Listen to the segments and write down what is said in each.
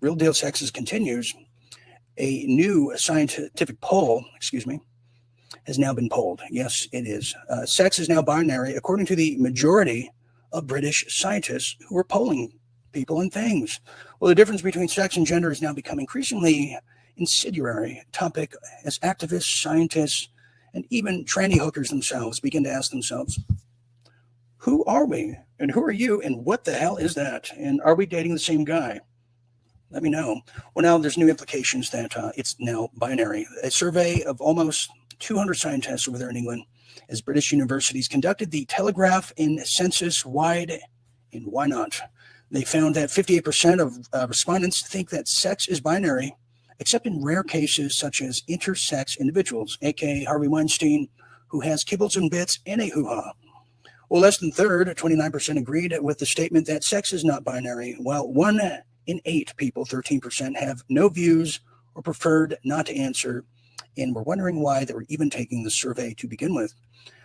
Real Deal Sexes continues. A new scientific poll, has now been polled. Yes, it is. Sex is now binary, according to the majority of British scientists who are polling people and things. Well, the difference between sex and gender has now become increasingly incendiary topic as activists, scientists, and even tranny hookers themselves begin to ask themselves, who are we? And who are you? And what the hell is that? And are we dating the same guy? Let me know. Well, now there's new implications that it's now binary. A survey of almost 200 scientists over there in England as British universities conducted the Telegraph and census-wide, and why not? They found that 58% of respondents think that sex is binary, except in rare cases such as intersex individuals, aka Harvey Weinstein, who has kibbles and bits and a hoo-ha. Well, less than a third, 29%, agreed with the statement that sex is not binary, while 1 in 8 people, 13%, have no views or preferred not to answer, and were wondering why they were even taking the survey to begin with.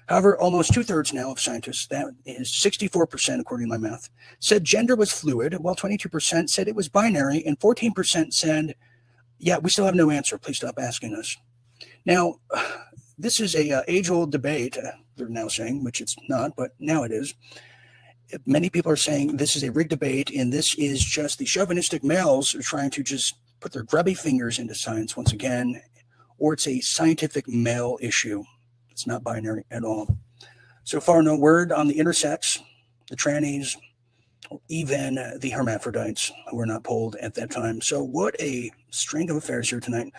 However, almost 2/3 now of scientists, that is 64% according to my math, said gender was fluid, while 22% said it was binary, and 14% said, yeah, we still have no answer. Please stop asking us. Now, this is a age-old debate, they're now saying, which it's not, but now it is. Many people are saying this is a rigged debate, and this is just the chauvinistic males trying to just put their grubby fingers into science once again, or it's a scientific male issue. It's not binary at all. So far, no word on the intersex, the trannies, or even the hermaphrodites who were not polled at that time. So what a string of affairs here tonight.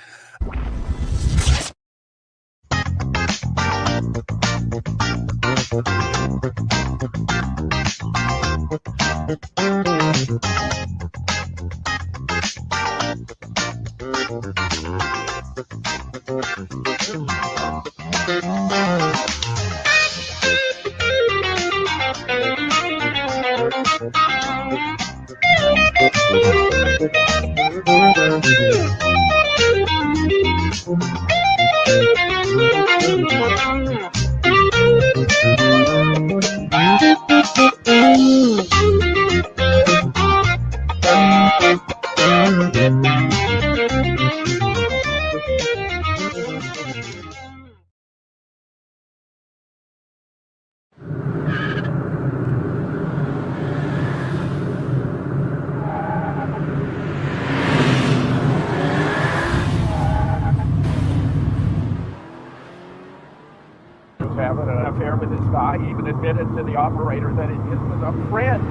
Having an affair with this guy, he even admitted to the operator that it was a friend.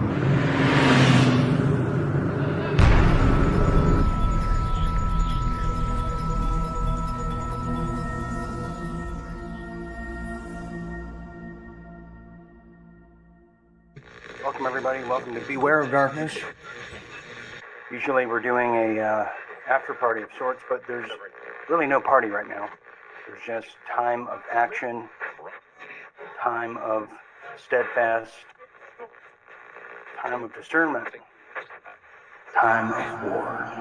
Welcome everybody, welcome to Beware of Darkness. Usually we're doing a after party of sorts, but there's really no party right now. There's just time of action, time of steadfast, time of discernment, time of war.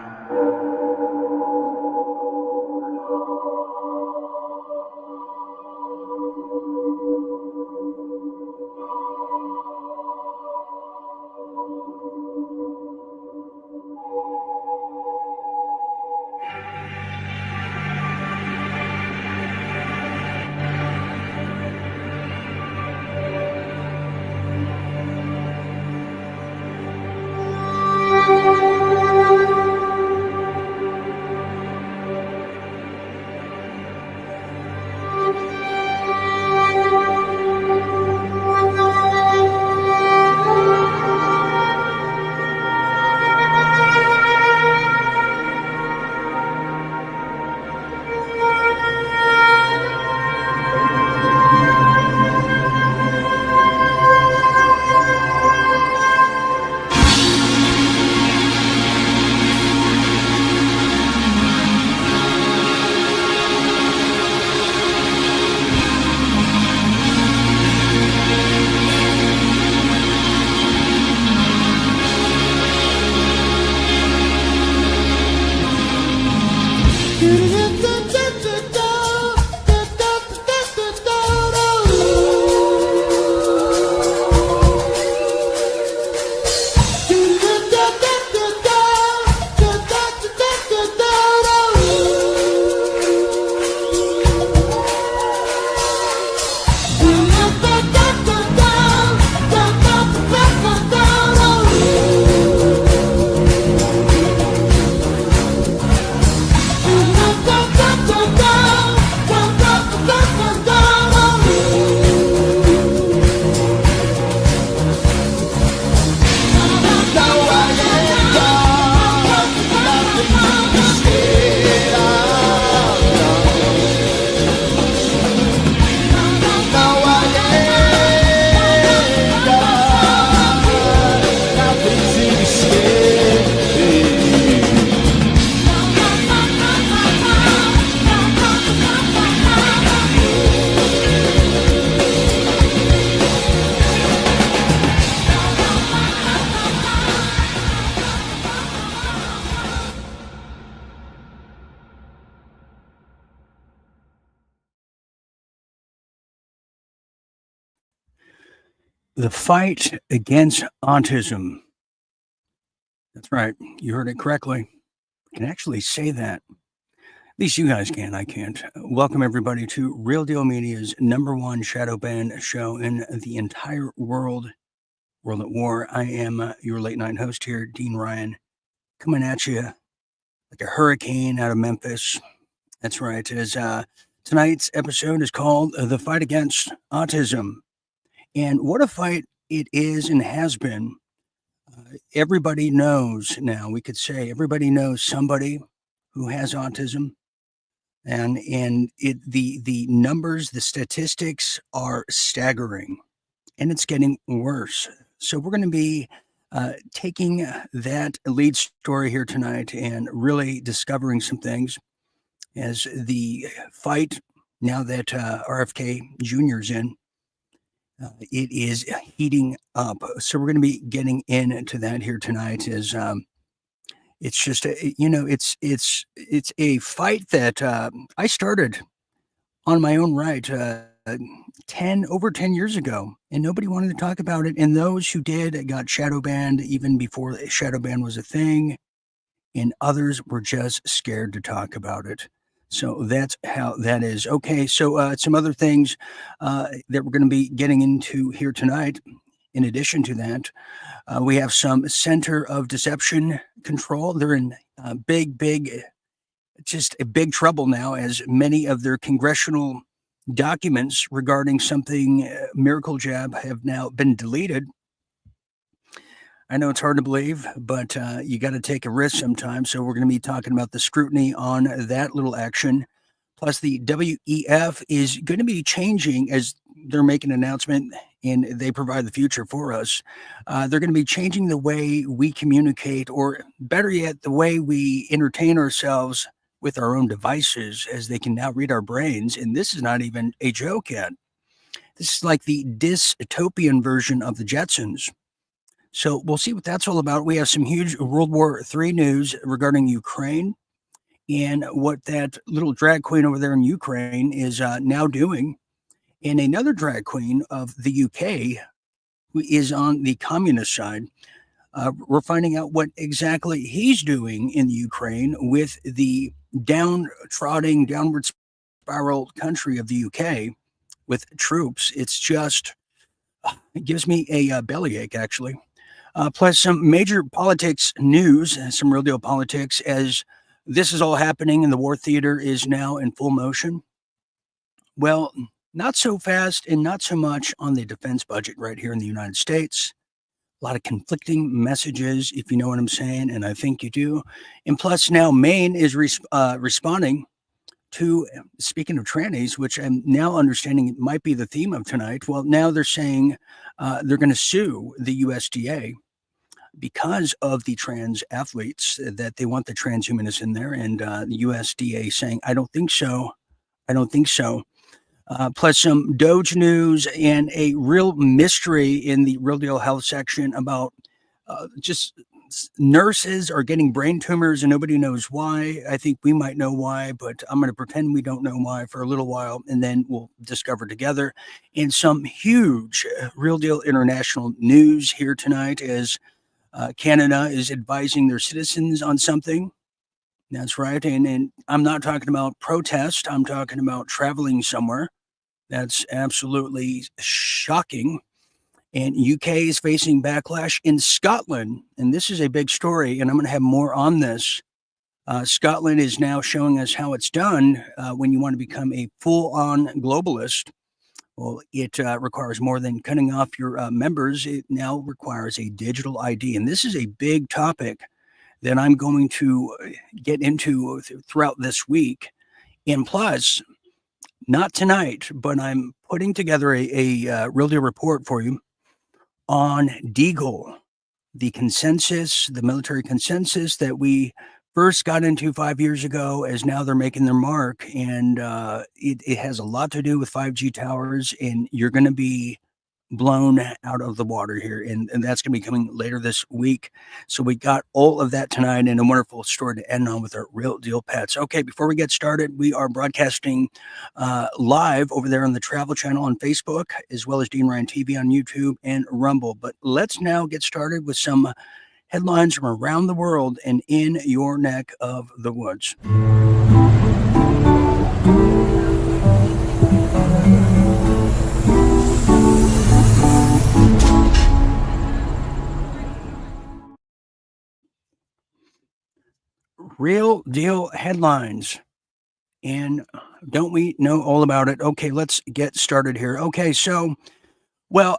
The fight against autism. That's right. You heard it correctly. I can actually say that. At least you guys can. I can't. Welcome, everybody, to Real Deal Media's #1 shadow ban show in the entire world, World at War. I am your late night host here, Dean Ryan, coming at you like a hurricane out of Memphis. That's right. Tonight's episode is called The Fight Against Autism. And what a fight it is and has been. Everybody knows now, we could say everybody knows somebody who has autism. And the numbers, the statistics are staggering, and it's getting worse. So we're going to be taking that lead story here tonight and really discovering some things as the fight, now that RFK Jr.'s in, it is heating up. So we're going to be getting into that here tonight. It's just it's a fight that I started on my own right over 10 years ago, and nobody wanted to talk about it. And those who did got shadow banned even before shadow ban was a thing, and others were just scared to talk about it. So that's how that is. Okay, so some other things that we're going to be getting into here tonight. In addition to that, we have some Center of Deception Control. They're in big trouble now, as many of their congressional documents regarding something miracle jab have now been deleted. I know it's hard to believe, but you got to take a risk sometimes. So we're going to be talking about the scrutiny on that little action. Plus, the WEF is going to be changing as they're making an announcement, and they provide the future for us. They're going to be changing the way we communicate, or better yet, the way we entertain ourselves with our own devices, as they can now read our brains. And this is not even a joke yet. This is like the dystopian version of the Jetsons. So we'll see what that's all about. We have some huge World War III news regarding Ukraine and what that little drag queen over there in Ukraine is now doing. And another drag queen of the UK who is on the communist side. We're finding out what exactly he's doing in the Ukraine with the downtrodden, downward spiral country of the UK with troops. It's just, it gives me a bellyache, actually. Plus some major politics news, some real deal politics, as this is all happening and the war theater is now in full motion. Well, not so fast and not so much on the defense budget right here in the United States. A lot of conflicting messages, if you know what I'm saying, and I think you do. And plus now Maine is responding to, speaking of trannies, which I'm now understanding it might be the theme of tonight. Well, now they're saying they're going to sue the USDA because of the trans athletes, that they want the transhumanists in there, and the USDA saying, I don't think so. I don't think so. Plus some Doge news and a real mystery in the Real Deal Health section about just nurses are getting brain tumors and nobody knows why. I think we might know why, but I'm going to pretend we don't know why for a little while, and then we'll discover together. And some huge Real Deal International news here tonight, as Canada is advising their citizens on something. That's right. And I'm not talking about protest. I'm talking about traveling somewhere. That's absolutely shocking. And UK is facing backlash in Scotland. And this is a big story, and I'm going to have more on this. Scotland is now showing us how it's done when you want to become a full-on globalist. Well, it requires more than cutting off your members. It now requires a digital ID. And this is a big topic that I'm going to get into throughout this week. And plus, not tonight, but I'm putting together a Real Deal report for you on Deagle, the consensus, the military consensus that we first got into 5 years ago, as now they're making their mark. And it has a lot to do with 5G towers, and you're going to be blown out of the water here, and that's going to be coming later this week. So we got all of that tonight and a wonderful story to end on with our real deal pets. Okay, before we get started, we are broadcasting live over there on the Travel Channel on Facebook, as well as Dean Ryan TV on YouTube and Rumble. But let's now get started with some headlines from around the world and in your neck of the woods. Real deal headlines. And don't we know all about it? Okay, let's get started here. Okay, so, well,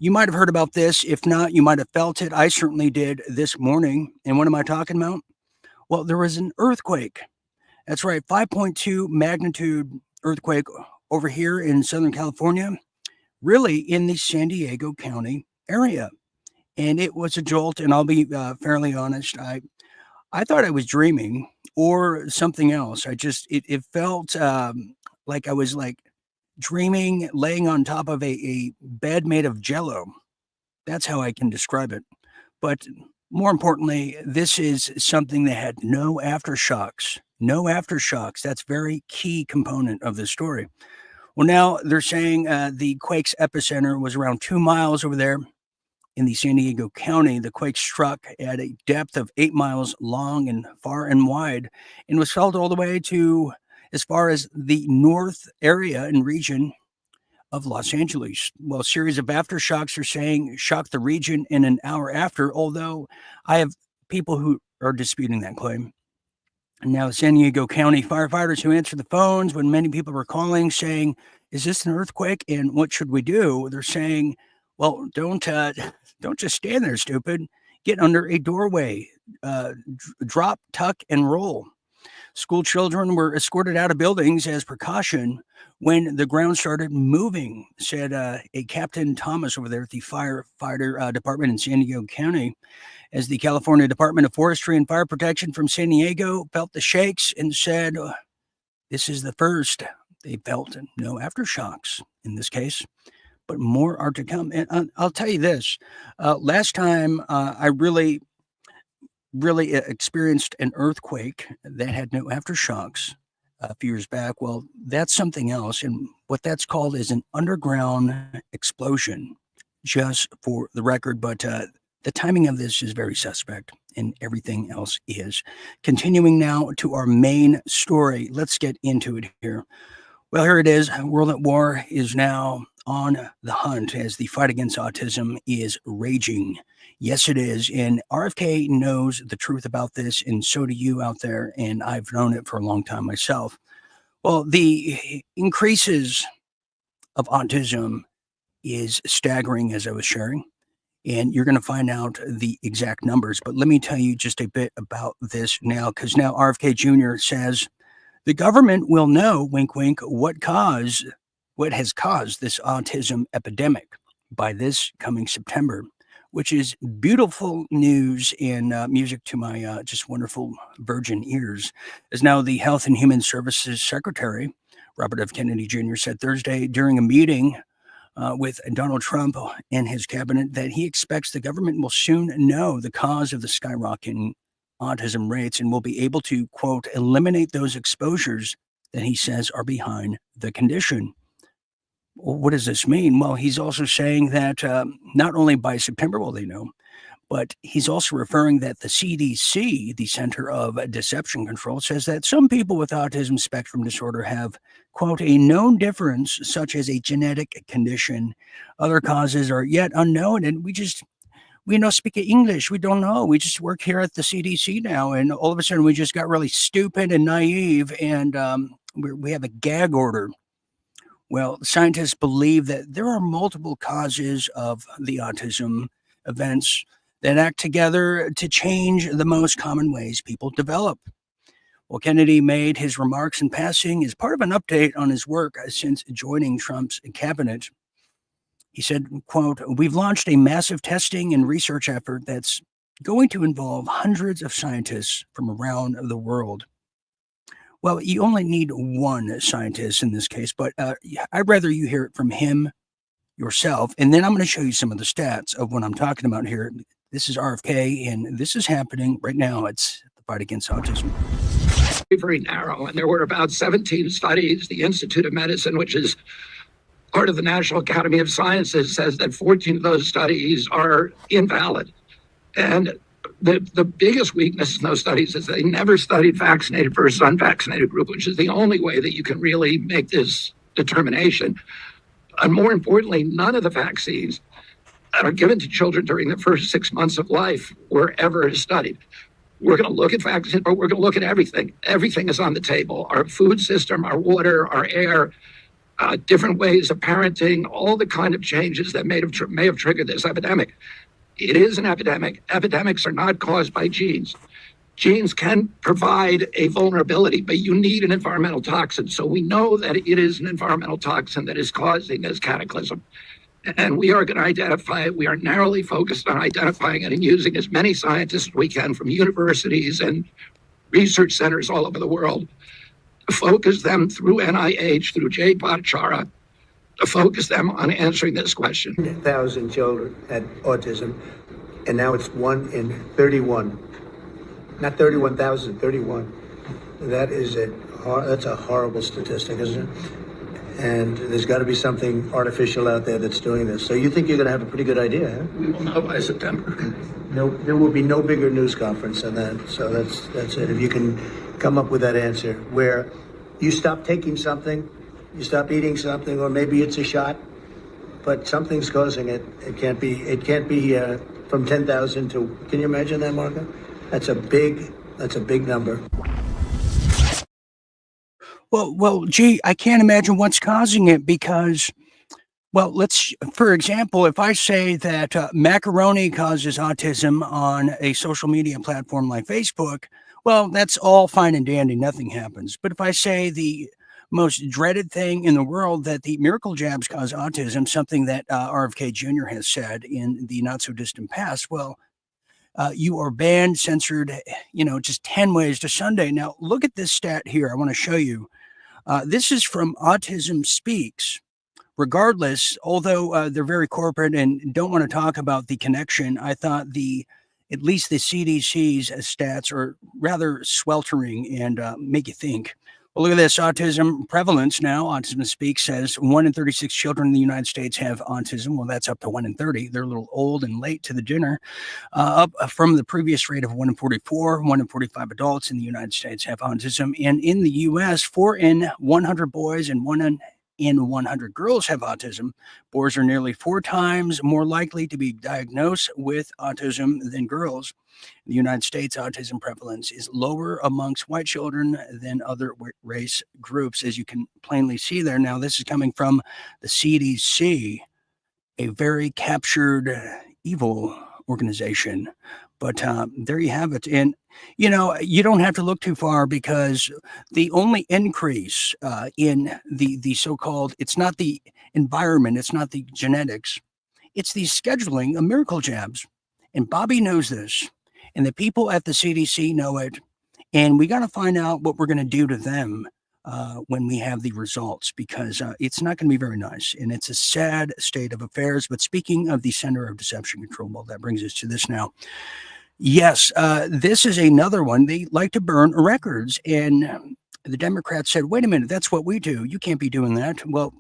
you might have heard about this. If not, you might have felt it. I certainly did this morning. And what am I talking about? Well, there was an earthquake. That's right, 5.2 magnitude earthquake over here in Southern California, really in the San Diego County area. And it was a jolt. And I'll be fairly honest, I thought I was dreaming or something else. It felt like I was like dreaming, laying on top of a bed made of jello. That's how I can describe it. But more importantly, this is something that had no aftershocks. No aftershocks. That's very key component of the story. Well, now they're saying the quake's epicenter was around 2 miles over there in the San Diego County. The quake struck at a depth of 8 miles long and far and wide, and was felt all the way to as far as the north area and region of Los Angeles. Well, a series of aftershocks are saying shocked the region in an hour after, although I have people who are disputing that claim. And now San Diego County firefighters who answered the phones when many people were calling saying, "Is this an earthquake and what should we do?" They're saying, "Well, don't just stand there, stupid. Get under a doorway, drop, tuck, and roll." School children were escorted out of buildings as precaution when the ground started moving, said a Captain Thomas over there at the firefighter department in San Diego County, as the California Department of Forestry and Fire Protection from San Diego felt the shakes and said, "This is the first." They felt no aftershocks in this case, but more are to come. And I'll tell you this, last time I really experienced an earthquake that had no aftershocks a few years back. Well, that's something else. And what that's called is an underground explosion, just for the record. But the timing of this is very suspect, and everything else is. Continuing now to our main story. Let's get into it here. Well, here it is. World at War is now on the hunt as the fight against autism is raging. Yes, it is. And RFK knows the truth about this, and so do you out there. And I've known it for a long time myself. Well, the increases of autism is staggering, as I was sharing. And you're going to find out the exact numbers. But let me tell you just a bit about this now, because now RFK Jr. says the government will know, wink, wink, what has caused this autism epidemic by this coming September, which is beautiful news and music to my just wonderful virgin ears. As now the Health and Human Services Secretary, Robert F. Kennedy Jr., said Thursday during a meeting with Donald Trump and his cabinet that he expects the government will soon know the cause of the skyrocketing autism rates and will be able to, quote, eliminate those exposures that he says are behind the condition. Well, what does this mean? Well, he's also saying that not only by September will they know, but he's also referring that the CDC, the Center of Deception Control, says that some people with autism spectrum disorder have, quote, a known difference, such as a genetic condition. Other causes are yet unknown, and we don't speak English. We don't know. We just work here at the CDC now, and all of a sudden we just got really stupid and naive, and we have a gag order. Well, scientists believe that there are multiple causes of the autism events that act together to change the most common ways people develop. Well, Kennedy made his remarks in passing as part of an update on his work since joining Trump's cabinet. He said, quote, "We've launched a massive testing and research effort that's going to involve hundreds of scientists from around the world." Well, you only need one scientist in this case, but I'd rather you hear it from him yourself. And then I'm going to show you some of the stats of what I'm talking about here. This is RFK, and this is happening right now. It's the fight against autism. Very narrow, and there were about 17 studies. The Institute of Medicine, which is part of the National Academy of Sciences, says that 14 of those studies are invalid. And the biggest weakness in those studies is they never studied vaccinated versus unvaccinated group, which is the only way that you can really make this determination. And more importantly, none of the vaccines that are given to children during the first 6 months of life were ever studied. We're going to look at vaccines, but we're going to look at everything. Everything is on the table. Our food system, our water, our air, different ways of parenting, all the kind of changes that may have triggered this epidemic. It is an epidemic. Epidemics are not caused by genes. Genes can provide a vulnerability, but you need an environmental toxin. So we know that it is an environmental toxin that is causing this cataclysm. And we are going to identify it. We are narrowly focused on identifying it and using as many scientists as we can from universities and research centers all over the world to focus them through NIH, through Jay Bhattacharya, to focus them on answering this question. 1,000 children had autism, and now it's 1 in 31. Not 31,000, 31. That's a horrible statistic, isn't it? And there's got to be something artificial out there that's doing this. So you think you're going to have a pretty good idea, huh? We will know by September. No, there will be no bigger news conference than that. So that's it. If you can come up with that answer where you stop taking something, you stop eating something, or maybe it's a shot, but something's causing it. It can't be from 10,000 to. Can you imagine that, Marco? That's a big number. Well, gee, I can't imagine what's causing it because, well, for example, if I say that macaroni causes autism on a social media platform like Facebook, well, that's all fine and dandy. Nothing happens. But if I say the most dreaded thing in the world, that the miracle jabs cause autism, something that RFK Jr. has said in the not so distant past, well, you are banned, censored, just 10 ways to Sunday. Now, look at this stat here. I want to show you. This is from Autism Speaks. Regardless, although they're very corporate and don't want to talk about the connection, I thought at least the CDC's stats are rather sweltering and make you think. Well, look at this autism prevalence now. Autism Speaks says 1 in 36 children in the United States have autism. Well, that's up to 1 in 30. They're a little old and late to the dinner, up from the previous rate of 1 in 44. 1 in 45 adults in the United States have autism. And in the U.S., 4 in 100 boys and 1 in 100 girls have autism. Boys are nearly 4 times more likely to be diagnosed with autism than girls. In the United States, autism prevalence is lower amongst white children than other race groups, as you can plainly see there. Now, this is coming from the CDC, a very captured evil organization. But there you have it. And, you don't have to look too far because the only increase in the so-called, it's not the environment, it's not the genetics, it's the scheduling of miracle jabs. And Bobby knows this. And the people at the CDC know it. And we got to find out what we're going to do to them when we have the results, because it's not going to be very nice. And it's a sad state of affairs. But speaking of the Center of Deception Control, well, that brings us to this now. Yes, this is another one. They like to burn records. And the Democrats said, wait a minute, that's what we do. You can't be doing that. Well,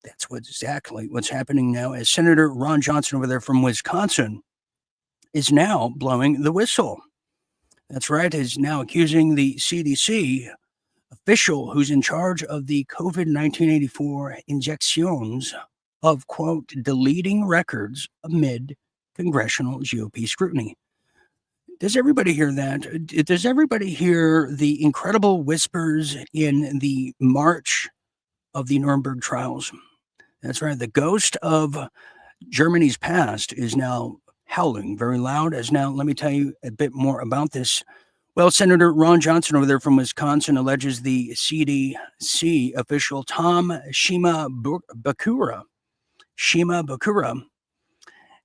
that's exactly what's happening now, as Senator Ron Johnson over there from Wisconsin is now blowing the whistle. That's right, is now accusing the CDC official who's in charge of the COVID-1984 injections of, quote, deleting records amid congressional GOP scrutiny. Does everybody hear that? Does everybody hear the incredible whispers in the march of the Nuremberg trials? That's right, the ghost of Germany's past is now howling very loud. As now, let me tell you a bit more about this. Well, Senator Ron Johnson over there from Wisconsin alleges the CDC official Tom Shimabukuro,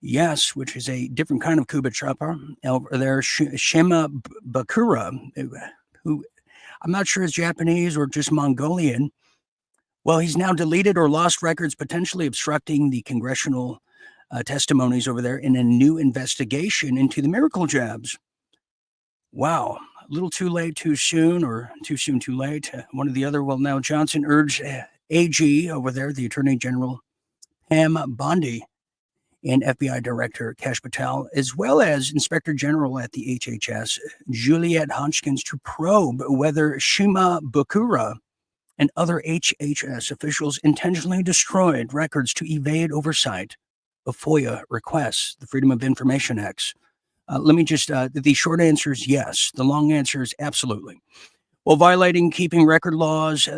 yes, which is a different kind of Cuba chopper over there, Shimabukuro, who I'm not sure is Japanese or just Mongolian. Well, he's now deleted or lost records, potentially obstructing the congressional testimonies over there in a new investigation into the miracle jabs. Wow. A little too late, too soon, or too soon, too late. One or the other. Well, now Johnson urged AG over there, the Attorney General Pam Bondi, and FBI Director Kash Patel, as well as Inspector General at the HHS, Juliette Hodgkins, to probe whether Shima Bukura and other HHS officials intentionally destroyed records to evade oversight of FOIA requests, the Freedom of Information Acts. Let me just, the short answer is yes. The long answer is absolutely. Well, violating keeping record laws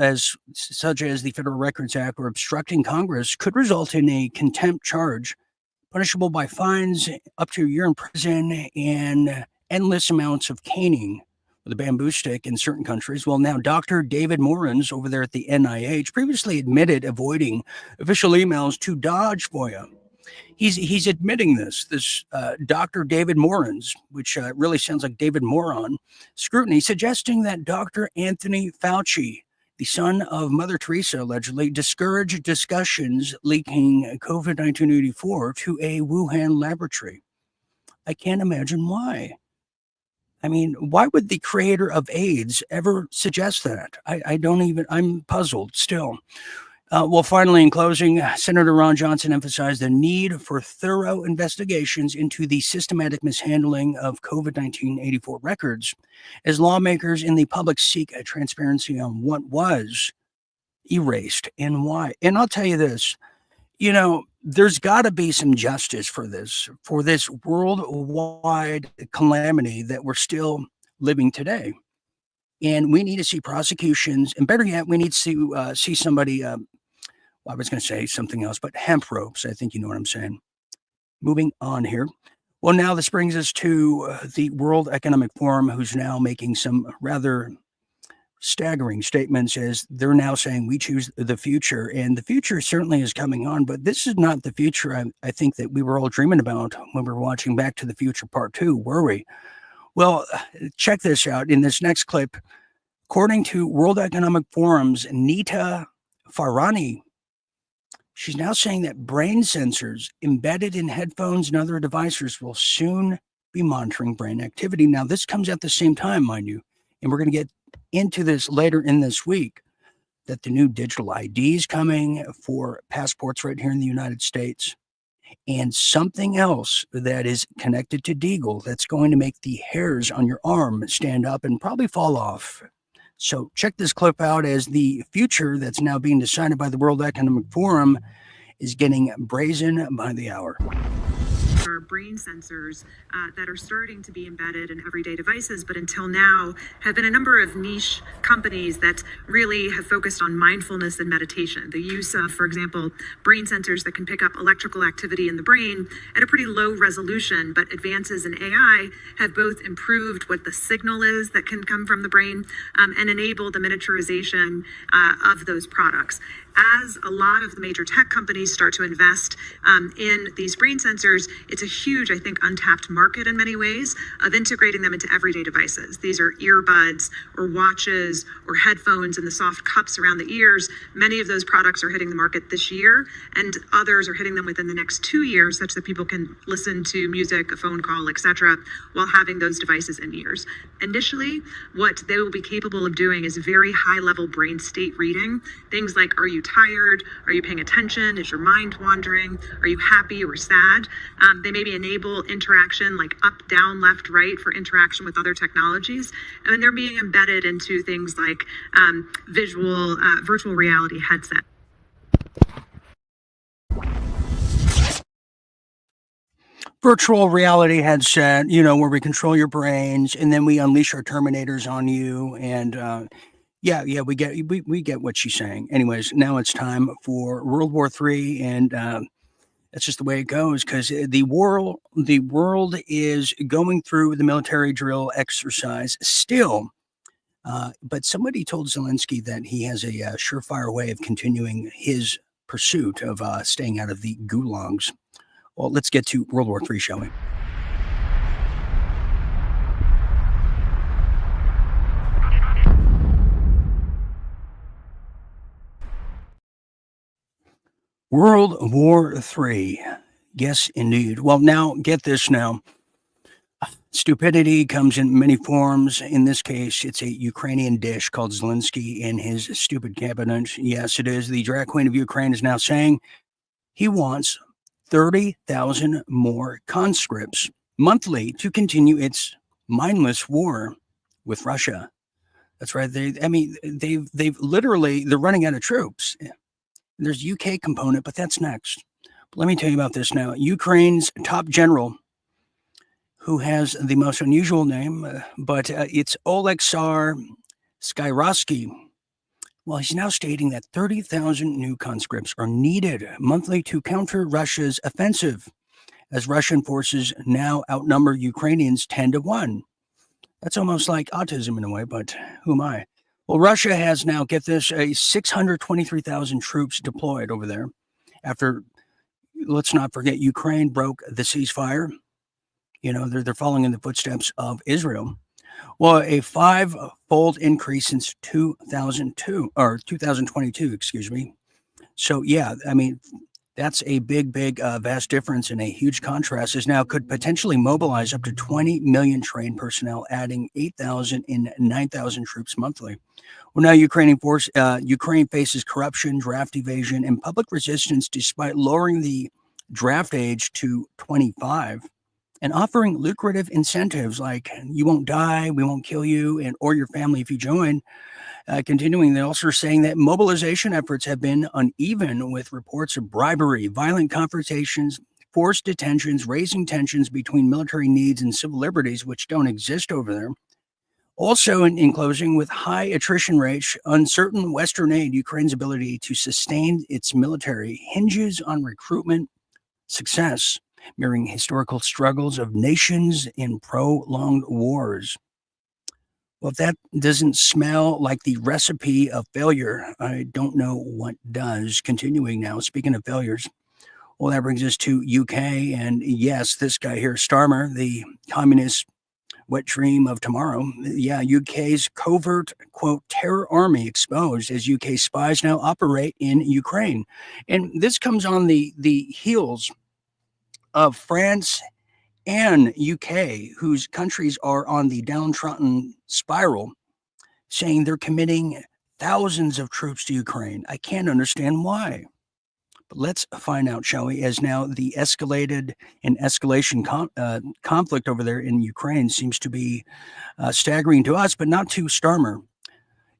such as the Federal Records Act or obstructing Congress could result in a contempt charge punishable by fines up to a year in prison and endless amounts of caning with a bamboo stick in certain countries. Well, now Dr. David Morans over there at the NIH previously admitted avoiding official emails to dodge FOIA. He's admitting this Dr. David Morans, which really sounds like David Moron, scrutiny, suggesting that Dr. Anthony Fauci, the son of Mother Teresa, allegedly discouraged discussions leaking COVID-19 to a Wuhan laboratory. I can't imagine why. I mean, why would the creator of AIDS ever suggest that? I'm puzzled still. Well, finally, in closing, Senator Ron Johnson emphasized the need for thorough investigations into the systematic mishandling of COVID-19 84 records as lawmakers and the public seek a transparency on what was erased and why. And I'll tell you this, there's got to be some justice for this worldwide calamity that we're still living today. And we need to see prosecutions, and better yet, we need to see somebody, I was going to say something else, but hemp ropes. I think you know what I'm saying. Moving on here. Well, now this brings us to the World Economic Forum, who's now making some rather staggering statements as they're now saying we choose the future. And the future certainly is coming on, but this is not the future I think that we were all dreaming about when we were watching Back to the Future Part 2, were we? Well, check this out. In this next clip, according to World Economic Forum's Nita Farahani, she's now saying that brain sensors embedded in headphones and other devices will soon be monitoring brain activity. Now, this comes at the same time, mind you, and we're going to get into this later in this week, that the new digital ID is coming for passports right here in the United States, and something else that is connected to Deagle that's going to make the hairs on your arm stand up and probably fall off. So check this clip out as the future that's now being decided by the World Economic Forum is getting brazen by the hour. Are brain sensors that are starting to be embedded in everyday devices, but until now have been a number of niche companies that really have focused on mindfulness and meditation. The use of, for example, brain sensors that can pick up electrical activity in the brain at a pretty low resolution, but advances in AI have both improved what the signal is that can come from the brain and enabled the miniaturization of those products. As a lot of the major tech companies start to invest in these brain sensors, it's a huge, I think, untapped market in many ways of integrating them into everyday devices. These are earbuds or watches or headphones and the soft cups around the ears. Many of those products are hitting the market this year, and others are hitting them within the next 2 years, such that people can listen to music, a phone call, etc., while having those devices in ears. Initially, what they will be capable of doing is very high-level brain state reading. Things like, are you tired? Are you paying attention? Is your mind wandering? Are you happy or sad? They maybe enable interaction like up, down, left, right for interaction with other technologies. And they're being embedded into things like virtual reality headset. Virtual reality headset, where we control your brains and then we unleash our Terminators on you. And yeah, we get what she's saying. Anyways, now it's time for World War III, and that's just the way it goes, because the world is going through the military drill exercise still. But somebody told Zelensky that he has a surefire way of continuing his pursuit of staying out of the gulags. Well, let's get to World War III, shall we? World War III. Yes, indeed. Well, now, get this now. Stupidity comes in many forms. In this case, it's a Ukrainian dish called Zelensky and his stupid cabinet. Yes, it is. The drag queen of Ukraine is now saying he wants 30,000 more conscripts monthly to continue its mindless war with Russia. That's right. They've literally, they're running out of troops. There's UK component, but that's next. But let me tell you about this now. Ukraine's top general, who has the most unusual name, but it's Oleksar Skyrovsky. Well, he's now stating that 30,000 new conscripts are needed monthly to counter Russia's offensive, as Russian forces now outnumber Ukrainians 10-1. That's almost like autism in a way, but who am I? Well, Russia has now, get this, 623,000 troops deployed over there after, let's not forget, Ukraine broke the ceasefire. You know, they're following in the footsteps of Israel. Well, a 5-fold increase since 2022, excuse me. So, yeah, I mean, that's a big, vast difference, and a huge contrast is now could potentially mobilize up to 20 million trained personnel, adding 8,000 and 9,000 troops monthly. Well, now Ukraine faces corruption, draft evasion, and public resistance despite lowering the draft age to 25 and offering lucrative incentives like you won't die, we won't kill you, and or your family if you join. Continuing, they're also saying that mobilization efforts have been uneven, with reports of bribery, violent confrontations, forced detentions, raising tensions between military needs and civil liberties, which don't exist over there. Also, in closing, with high attrition rates, uncertain Western aid, Ukraine's ability to sustain its military hinges on recruitment success, mirroring historical struggles of nations in prolonged wars. Well, if that doesn't smell like the recipe of failure, I don't know what does. Continuing now, speaking of failures, well, that brings us to UK. And yes, this guy here, Starmer, the communist wet dream of tomorrow. Yeah, UK's covert, quote, terror army exposed as UK spies now operate in Ukraine. And this comes on the heels of France and UK, whose countries are on the downtrodden spiral, saying they're committing thousands of troops to Ukraine. I can't understand why. But let's find out, shall we, as now the escalation conflict over there in Ukraine seems to be staggering to us, but not to Starmer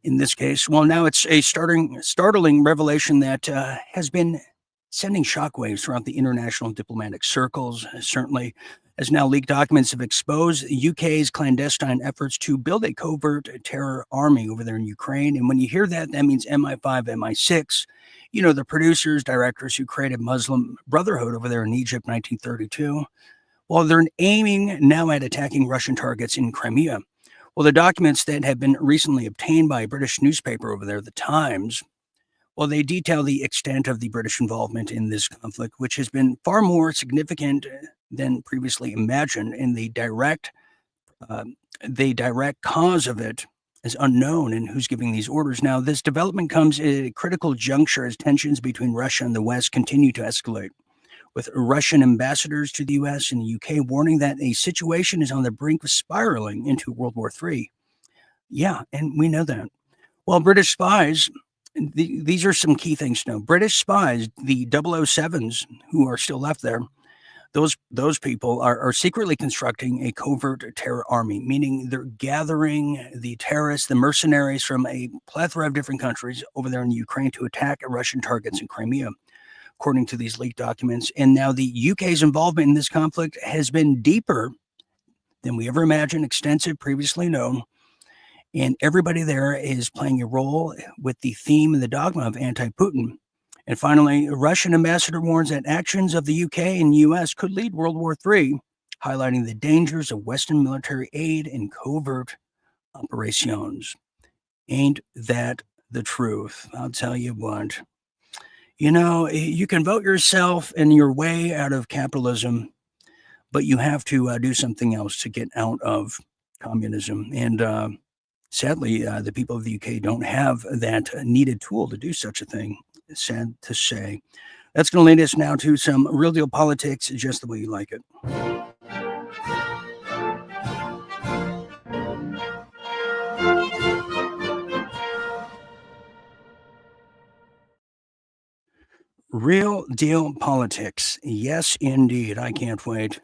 in this case. Well, now it's a startling revelation that has been sending shockwaves throughout the international diplomatic circles, certainly, as now leaked documents have exposed the UK's clandestine efforts to build a covert terror army over there in Ukraine. And when you hear that, that means MI5, MI6, you know, the producers, directors who created Muslim Brotherhood over there in Egypt, 1932. Well, they're aiming now at attacking Russian targets in Crimea. Well, the documents that have been recently obtained by a British newspaper over there, The Times, well, they detail the extent of the British involvement in this conflict, which has been far more significant than previously imagined, and the direct cause of it is unknown, and who's giving these orders. Now, this development comes at a critical juncture as tensions between Russia and the West continue to escalate, with Russian ambassadors to the US and the UK warning that a situation is on the brink of spiraling into World War III. Yeah, and we know that. Well, British spies, these are some key things to know. British spies, the 007s who are still left there, those people are secretly constructing a covert terror army, meaning they're gathering the terrorists, the mercenaries from a plethora of different countries over there in Ukraine to attack Russian targets in Crimea, according to these leaked documents. And now the UK's involvement in this conflict has been deeper than we ever imagined, extensive, previously known. And everybody there is playing a role with the theme and the dogma of anti-Putin. And finally, a Russian ambassador warns that actions of the UK and US could lead World War III, highlighting the dangers of Western military aid and covert operations. Ain't that the truth? I'll tell you what. You know, you can vote yourself and your way out of capitalism, but you have to do something else to get out of communism. And sadly, the people of the UK don't have that needed tool to do such a thing. Sad to say. That's going to lead us now to some real deal politics, just the way you like it. Real deal politics. Yes, indeed. I can't wait.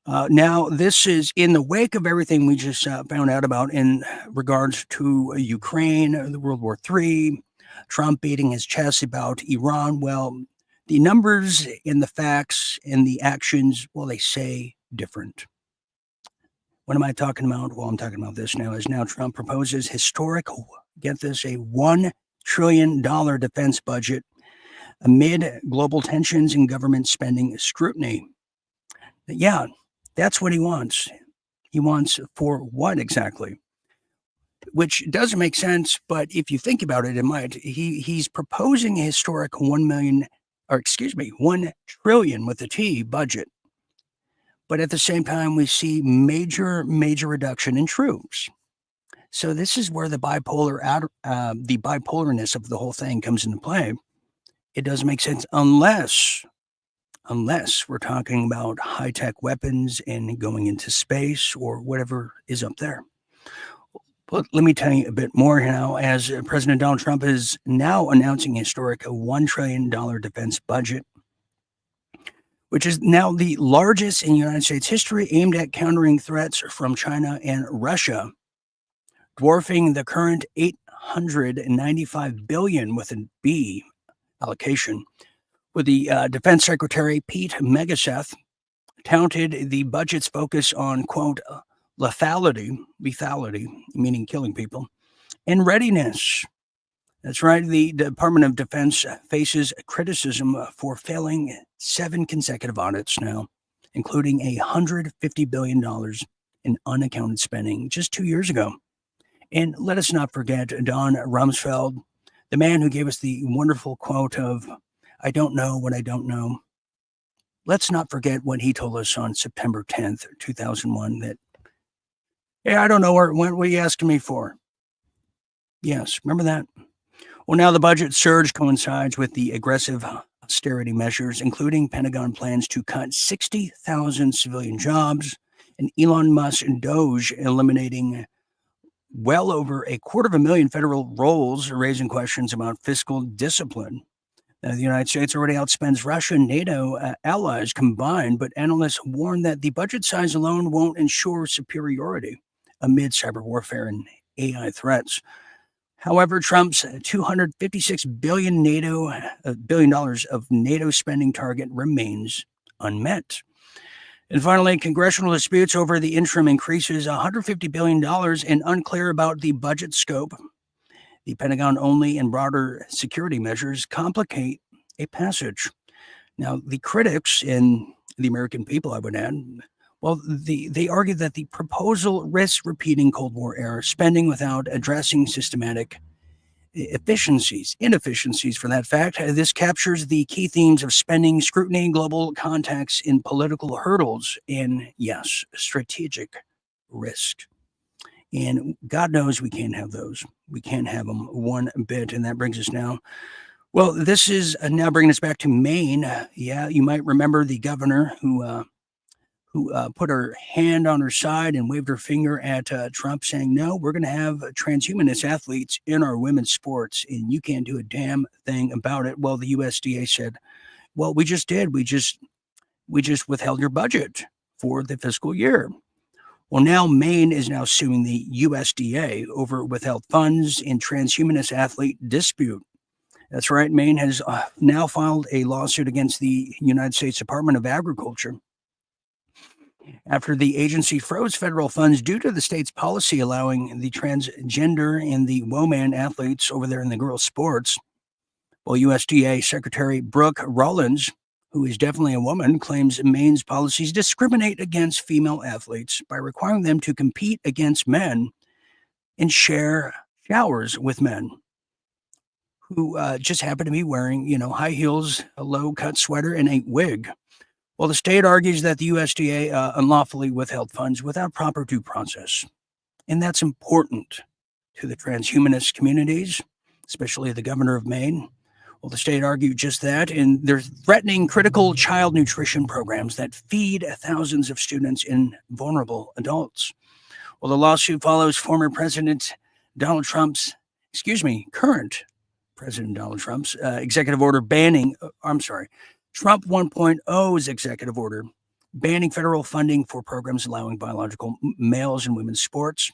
Now, this is in the wake of everything we just found out about in regards to Ukraine, the World War III, Trump beating his chest about Iran. Well, the numbers and the facts and the actions, well, they say different. What am I talking about? Well, I'm talking about this now. As now Trump proposes historic, get this, a $1 trillion defense budget amid global tensions and government spending scrutiny. Yeah, that's what he wants. He wants for what exactly? Which doesn't make sense, but if you think about it, it might. He's proposing a historic 1 trillion with a T budget. But at the same time, we see major reduction in troops. So this is where the bipolarness of the whole thing comes into play. It doesn't make sense unless we're talking about high-tech weapons and going into space or whatever is up there. But let me tell you a bit more now, as President Donald Trump is now announcing a historic $1 trillion defense budget, which is now the largest in United States history, aimed at countering threats from China and Russia, dwarfing the current $895 billion with a B allocation, with the Defense Secretary Pete Hegseth touted the budget's focus on, quote, lethality, meaning killing people, and readiness. That's right. The Department of Defense faces criticism for failing 7 consecutive audits now, including $150 billion in unaccounted spending just 2 years ago. And let us not forget Don Rumsfeld, the man who gave us the wonderful quote of, "I don't know what I don't know." Let's not forget what he told us on September 10th, 2001, that, "Hey, I don't know what are you asking me for?" Yes, remember that? Well, now the budget surge coincides with the aggressive austerity measures, including Pentagon plans to cut 60,000 civilian jobs and Elon Musk and Doge eliminating well over 250,000 federal roles, raising questions about fiscal discipline. Now, the United States already outspends Russia and NATO allies combined, but analysts warn that the budget size alone won't ensure superiority amid cyber warfare and AI threats. However, Trump's $256 billion of NATO spending target remains unmet. And finally, congressional disputes over the interim increases $150 billion and unclear about the budget scope. The Pentagon only and broader security measures complicate a passage. Now, the critics and the American people, I would add, well, they argue that the proposal risks repeating Cold War era spending without addressing systematic inefficiencies for that fact. This captures the key themes of spending, scrutiny, global context, and political hurdles, and yes, strategic risk. And God knows we can't have those. We can't have them one bit. And that brings us now. Well, this is now bringing us back to Maine. Yeah, you might remember the governor who put her hand on her side and waved her finger at Trump, saying, "No, we're going to have transhumanist athletes in our women's sports, and you can't do a damn thing about it." Well, the USDA said, "Well, we just did. We just withheld your budget for the fiscal year." Well, now Maine is now suing the USDA over withheld funds in transhumanist athlete dispute. That's right. Maine has now filed a lawsuit against the United States Department of Agriculture after the agency froze federal funds due to the state's policy allowing the transgender and the woman athletes over there in the girls' sports. Well, USDA Secretary Brooke Rollins, who is definitely a woman, claims Maine's policies discriminate against female athletes by requiring them to compete against men and share showers with men who just happen to be wearing, high heels, a low-cut sweater, and a wig. Well, the state argues that the USDA unlawfully withheld funds without proper due process. And that's important to the transhumanist communities, especially the governor of Maine. Well, the state argued just that, and they're threatening critical child nutrition programs that feed thousands of students and vulnerable adults. Well, the lawsuit follows former President Donald Trump's, current President Donald Trump's executive order banning, Trump 1.0's executive order banning federal funding for programs allowing biological males and women's sports,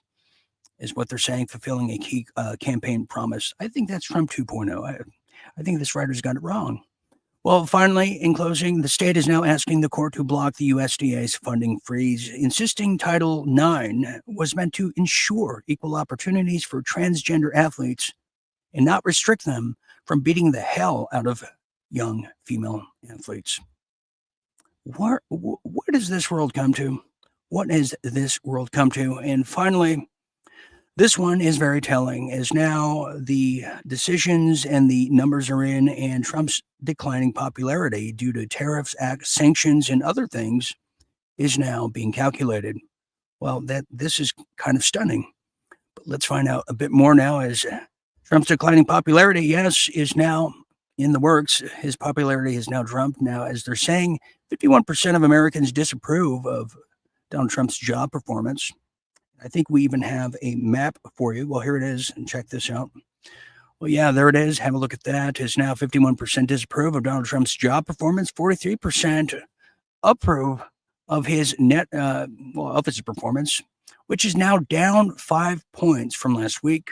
is what they're saying, fulfilling a key campaign promise. I think that's Trump 2.0. I think this writer's got it wrong. Well, finally, in closing, the state is now asking the court to block the USDA's funding freeze, insisting Title IX was meant to ensure equal opportunities for transgender athletes and not restrict them from beating the hell out of young female athletes. Where does this world come to? What has this world come to? And finally, this one is very telling, as now the decisions and the numbers are in, and Trump's declining popularity due to tariffs, sanctions, and other things is now being calculated. Well, this is kind of stunning. But let's find out a bit more now, as Trump's declining popularity, yes, is now in the works. His popularity has now dropped. Now, as they're saying, 51% of Americans disapprove of Donald Trump's job performance. I think we even have a map for you. Well, here it is, and check this out. Well, yeah, there it is. Have a look at that. It's now 51% disapprove of Donald Trump's job performance, 43% approve of his of his performance, which is now down 5 points from last week,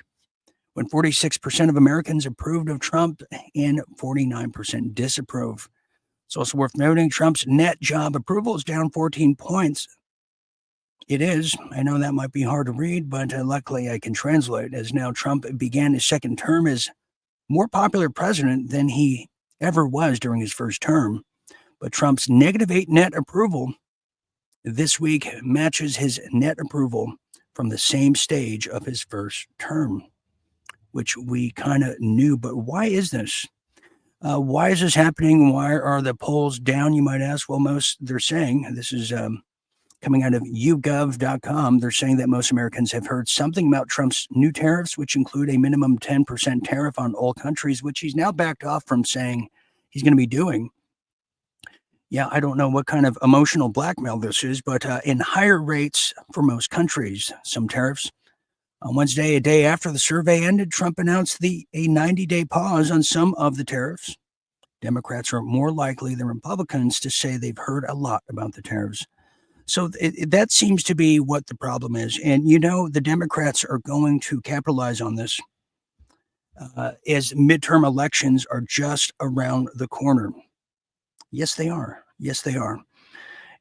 when 46% of Americans approved of Trump and 49% disapprove. It's also worth noting Trump's net job approval is down 14 points. It is. I know that might be hard to read, but luckily I can translate, as now Trump began his second term as more popular president than he ever was during his first term. But Trump's -8 net approval this week matches his net approval from the same stage of his first term, which we kind of knew. But why is this? Why is this happening? Why are the polls down, you might ask? Well, they're saying, this is coming out of YouGov.com, they're saying that most Americans have heard something about Trump's new tariffs, which include a minimum 10% tariff on all countries, which he's now backed off from saying he's going to be doing. Yeah, I don't know what kind of emotional blackmail this is, but in higher rates for most countries, some tariffs. On Wednesday, a day after the survey ended, Trump announced a 90-day pause on some of the tariffs. Democrats are more likely than Republicans to say they've heard a lot about the tariffs. So that seems to be what the problem is. And, the Democrats are going to capitalize on this as midterm elections are just around the corner. Yes, they are. Yes, they are.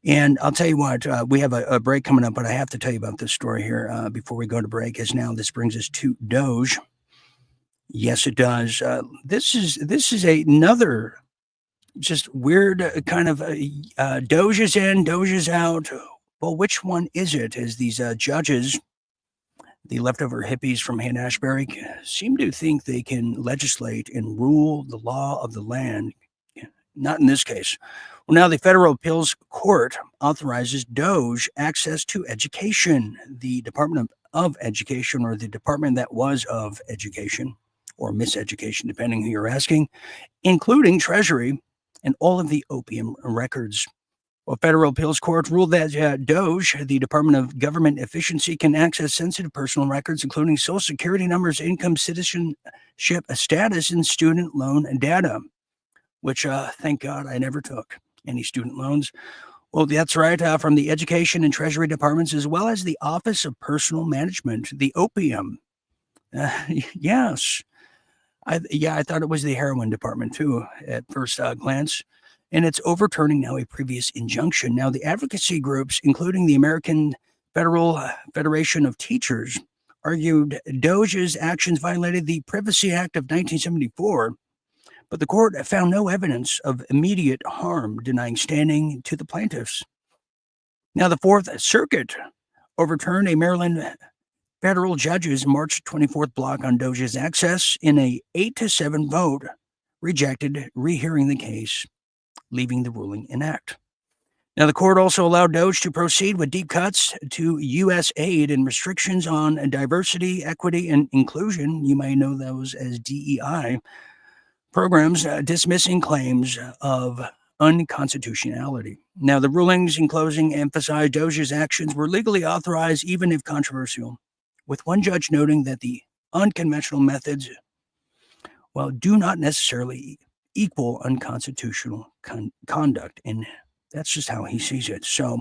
And I'll tell you what, we have a break coming up, but I have to tell you about this story here before we go to break, as now this brings us to Doge. Yes, it does. This is another just weird kind of Doge is in, Doge is out. Well, which one is it? As these judges, the leftover hippies from Haight-Ashbury, seem to think they can legislate and rule the law of the land. Not in this case. Well, now the Federal Appeals Court authorizes Doge access to education. The Department of Education, or the department that was of education, or miseducation, depending who you're asking, including Treasury and all of the opium records. Well, Federal Appeals Court ruled that Doge, the Department of Government Efficiency, can access sensitive personal records, including Social Security numbers, income, citizenship status, and student loan data, which, thank God, I never took any student loans. Well, that's right, from the Education and Treasury departments, as well as the Office of Personal Management, the opium. Yes. I thought it was the heroin department, too, at first glance. And it's overturning now a previous injunction. Now, the advocacy groups, including the American Federation of Teachers, argued Doge's actions violated the Privacy Act of 1974, but the court found no evidence of immediate harm, denying standing to the plaintiffs. Now, the Fourth Circuit overturned a Maryland federal judge's March 24th block on Doge's access in a 8-7 vote, rejected rehearing the case, leaving the ruling intact. Now, the court also allowed Doge to proceed with deep cuts to U.S. aid and restrictions on diversity, equity, and inclusion. You may know those as DEI programs dismissing claims of unconstitutionality. Now, the rulings in closing emphasized Doge's actions were legally authorized, even if controversial, with one judge noting that the unconventional methods, well, do not necessarily equal unconstitutional conduct. And that's just how he sees it. So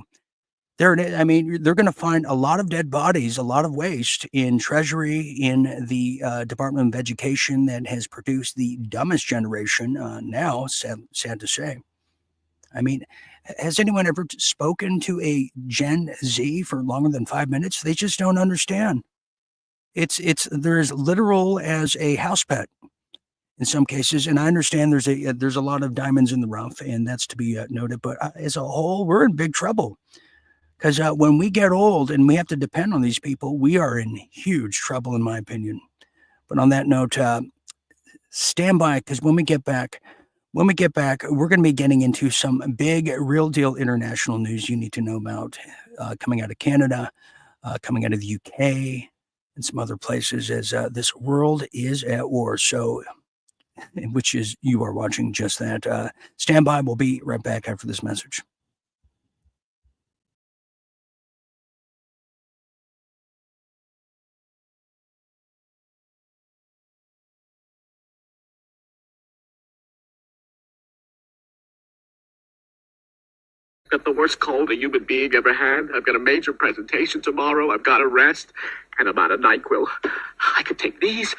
there it is. I mean, they're going to find a lot of dead bodies, a lot of waste in Treasury, in the Department of Education that has produced the dumbest generation now, sad to say. I mean, has anyone ever spoken to a Gen Z for longer than 5 minutes? They just don't understand. They're as literal as a house pet in some cases, and I understand there's a lot of diamonds in the rough, and that's to be noted. But as a whole, we're in big trouble because when we get old and we have to depend on these people, we are in huge trouble, in my opinion. But on that note, stand by, because when we get back, we're going to be getting into some big, real deal international news you need to know about, coming out of Canada, coming out of the UK, and some other places, as this world is at war. So, which is, you are watching just that. Stand by. We'll be right back after this message. I've got the worst cold a human being ever had. I've got a major presentation tomorrow. I've got to rest. And I'm out of NyQuil. I could take these,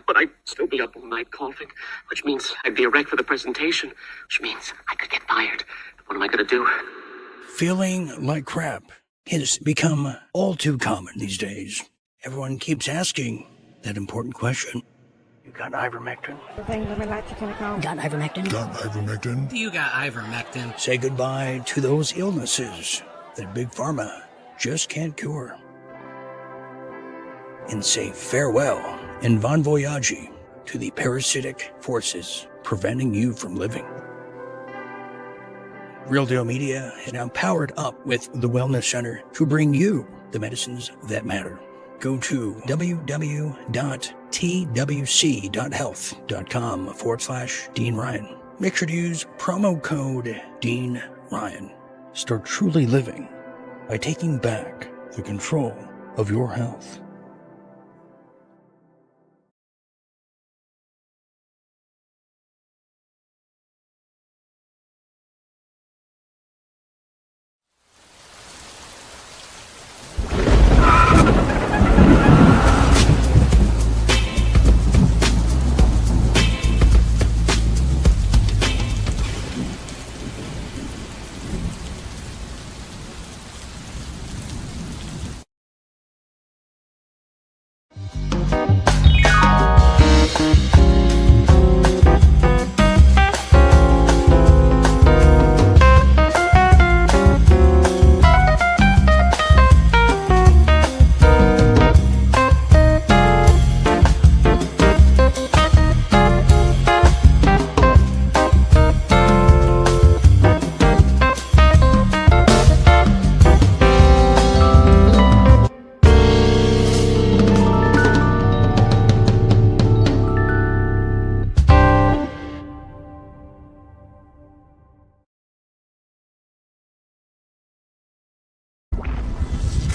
but I'd still be up all night coughing, which means I'd be a wreck for the presentation, which means I could get fired. What am I going to do? Feeling like crap has become all too common these days. Everyone keeps asking that important question. You got ivermectin? Got ivermectin? Got ivermectin? You got ivermectin. Say goodbye to those illnesses that Big Pharma just can't cure. And say farewell and bon voyage to the parasitic forces preventing you from living. Real Deal Media is now powered up with the Wellness Center to bring you the medicines that matter. Go to www.twc.health.com/Dean Ryan. Make sure to use promo code Dean Ryan. Start truly living by taking back the control of your health.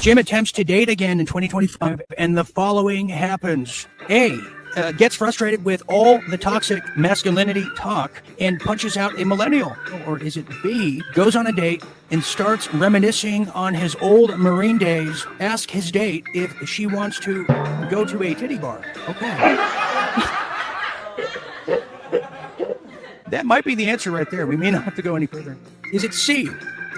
Jim attempts to date again in 2025, and the following happens. A, gets frustrated with all the toxic masculinity talk and punches out a millennial. Or is it B, goes on a date and starts reminiscing on his old Marine days, ask his date if she wants to go to a titty bar. Okay. That might be the answer right there. We may not have to go any further. Is it C,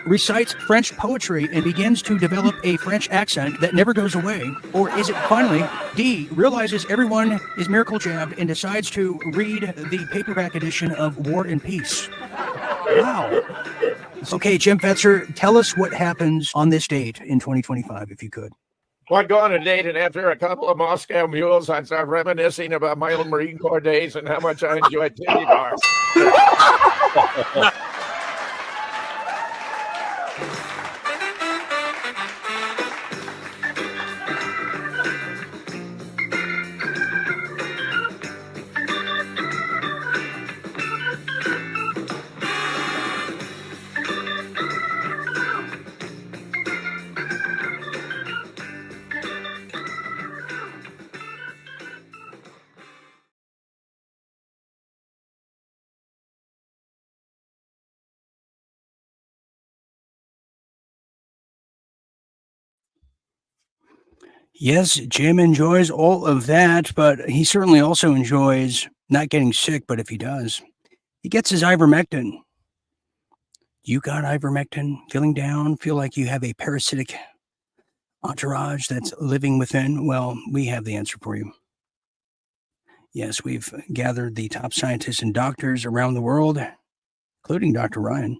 recites French poetry and begins to develop a French accent that never goes away? Or is it finally D, realizes everyone is miracle jabbed and decides to read the paperback edition of War and Peace? Wow. Okay, Jim Fetzer, tell us what happens on this date in 2025, if you could. Well, I'd go on a date, and after a couple of Moscow mules, I'd start reminiscing about my old Marine Corps days and how much I enjoyed titty bars. Yes, Jim enjoys all of that, but he certainly also enjoys not getting sick. But if he does, he gets his ivermectin. You got ivermectin? Feeling down? Feel like you have a parasitic entourage that's living within? Well, we have the answer for you. Yes, we've gathered the top scientists and doctors around the world, including Dr. Ryan.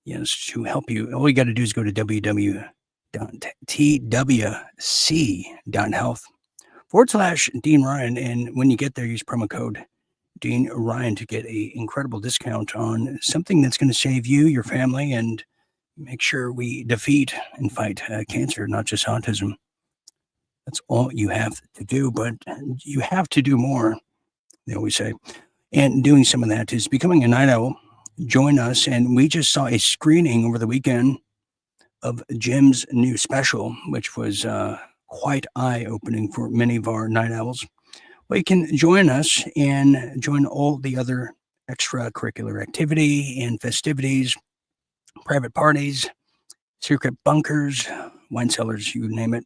Yes, to help you. All you got to do is go to www.twc.health/Dean Ryan. And when you get there, use promo code Dean Ryan to get an incredible discount on something that's going to save you, your family, and make sure we defeat and fight cancer, not just autism. That's all you have to do, but you have to do more, they always say. And doing some of that is becoming a night owl. Join us. And we just saw a screening over the weekend of Jim's new special, which was quite eye-opening for many of our night owls. Well, you can join us and join all the other extracurricular activity and festivities, private parties, secret bunkers, wine cellars, you name it.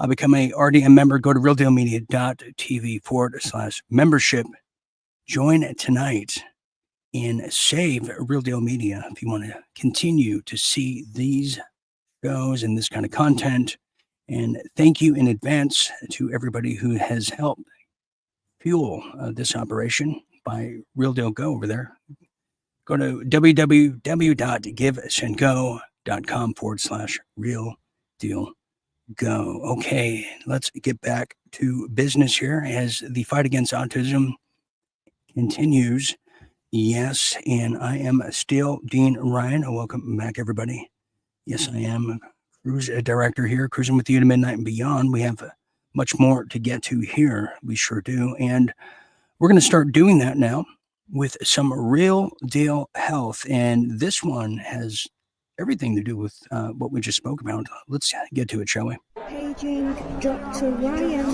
Become a RDM member. Go to realdealmedia.tv/membership. Join tonight and save Real Deal Media if you want to continue to see these shows and this kind of content. And thank you in advance to everybody who has helped fuel this operation by Real Deal Go over there. Go to www.givesendgo.com/Real Deal Go. Okay, let's get back to business here as the fight against autism continues. Yes, and I am still Dean Ryan. Welcome back, everybody. Yes, I am cruise director here, cruising with you to midnight and beyond. We have much more to get to here. We sure do. And we're going to start doing that now with some real deal health. And this one has everything to do with what we just spoke about. Let's get to it, shall we? Paging Dr. Ryan.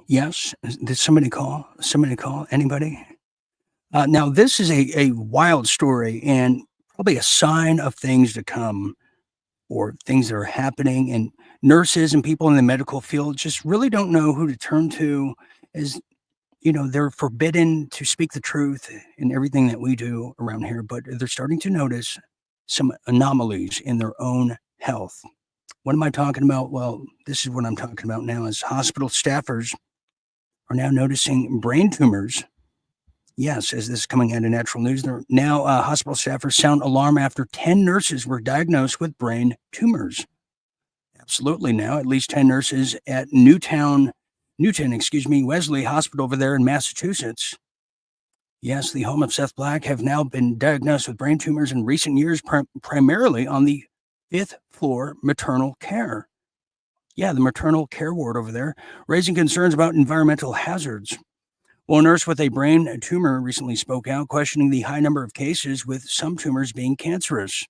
Yes. Did somebody call? Somebody call? Anybody? Now, this is a wild story and probably a sign of things to come or things that are happening. And nurses and people in the medical field just really don't know who to turn to, as they're forbidden to speak the truth in everything that we do around here, but they're starting to notice some anomalies in their own health. What am I talking about? Well, this is what I'm talking about now is hospital staffers are now noticing brain tumors. Yes, as this is coming out of Natural News, there now hospital staffers sound alarm after 10 nurses were diagnosed with brain tumors. Absolutely, now at least 10 nurses at Newton, Wesley Hospital over there in Massachusetts. Yes, the home of Seth Black have now been diagnosed with brain tumors in recent years, primarily on the 5th floor maternal care. Yeah, the maternal care ward over there, raising concerns about environmental hazards. Well, a nurse with a brain tumor recently spoke out, questioning the high number of cases, with some tumors being cancerous.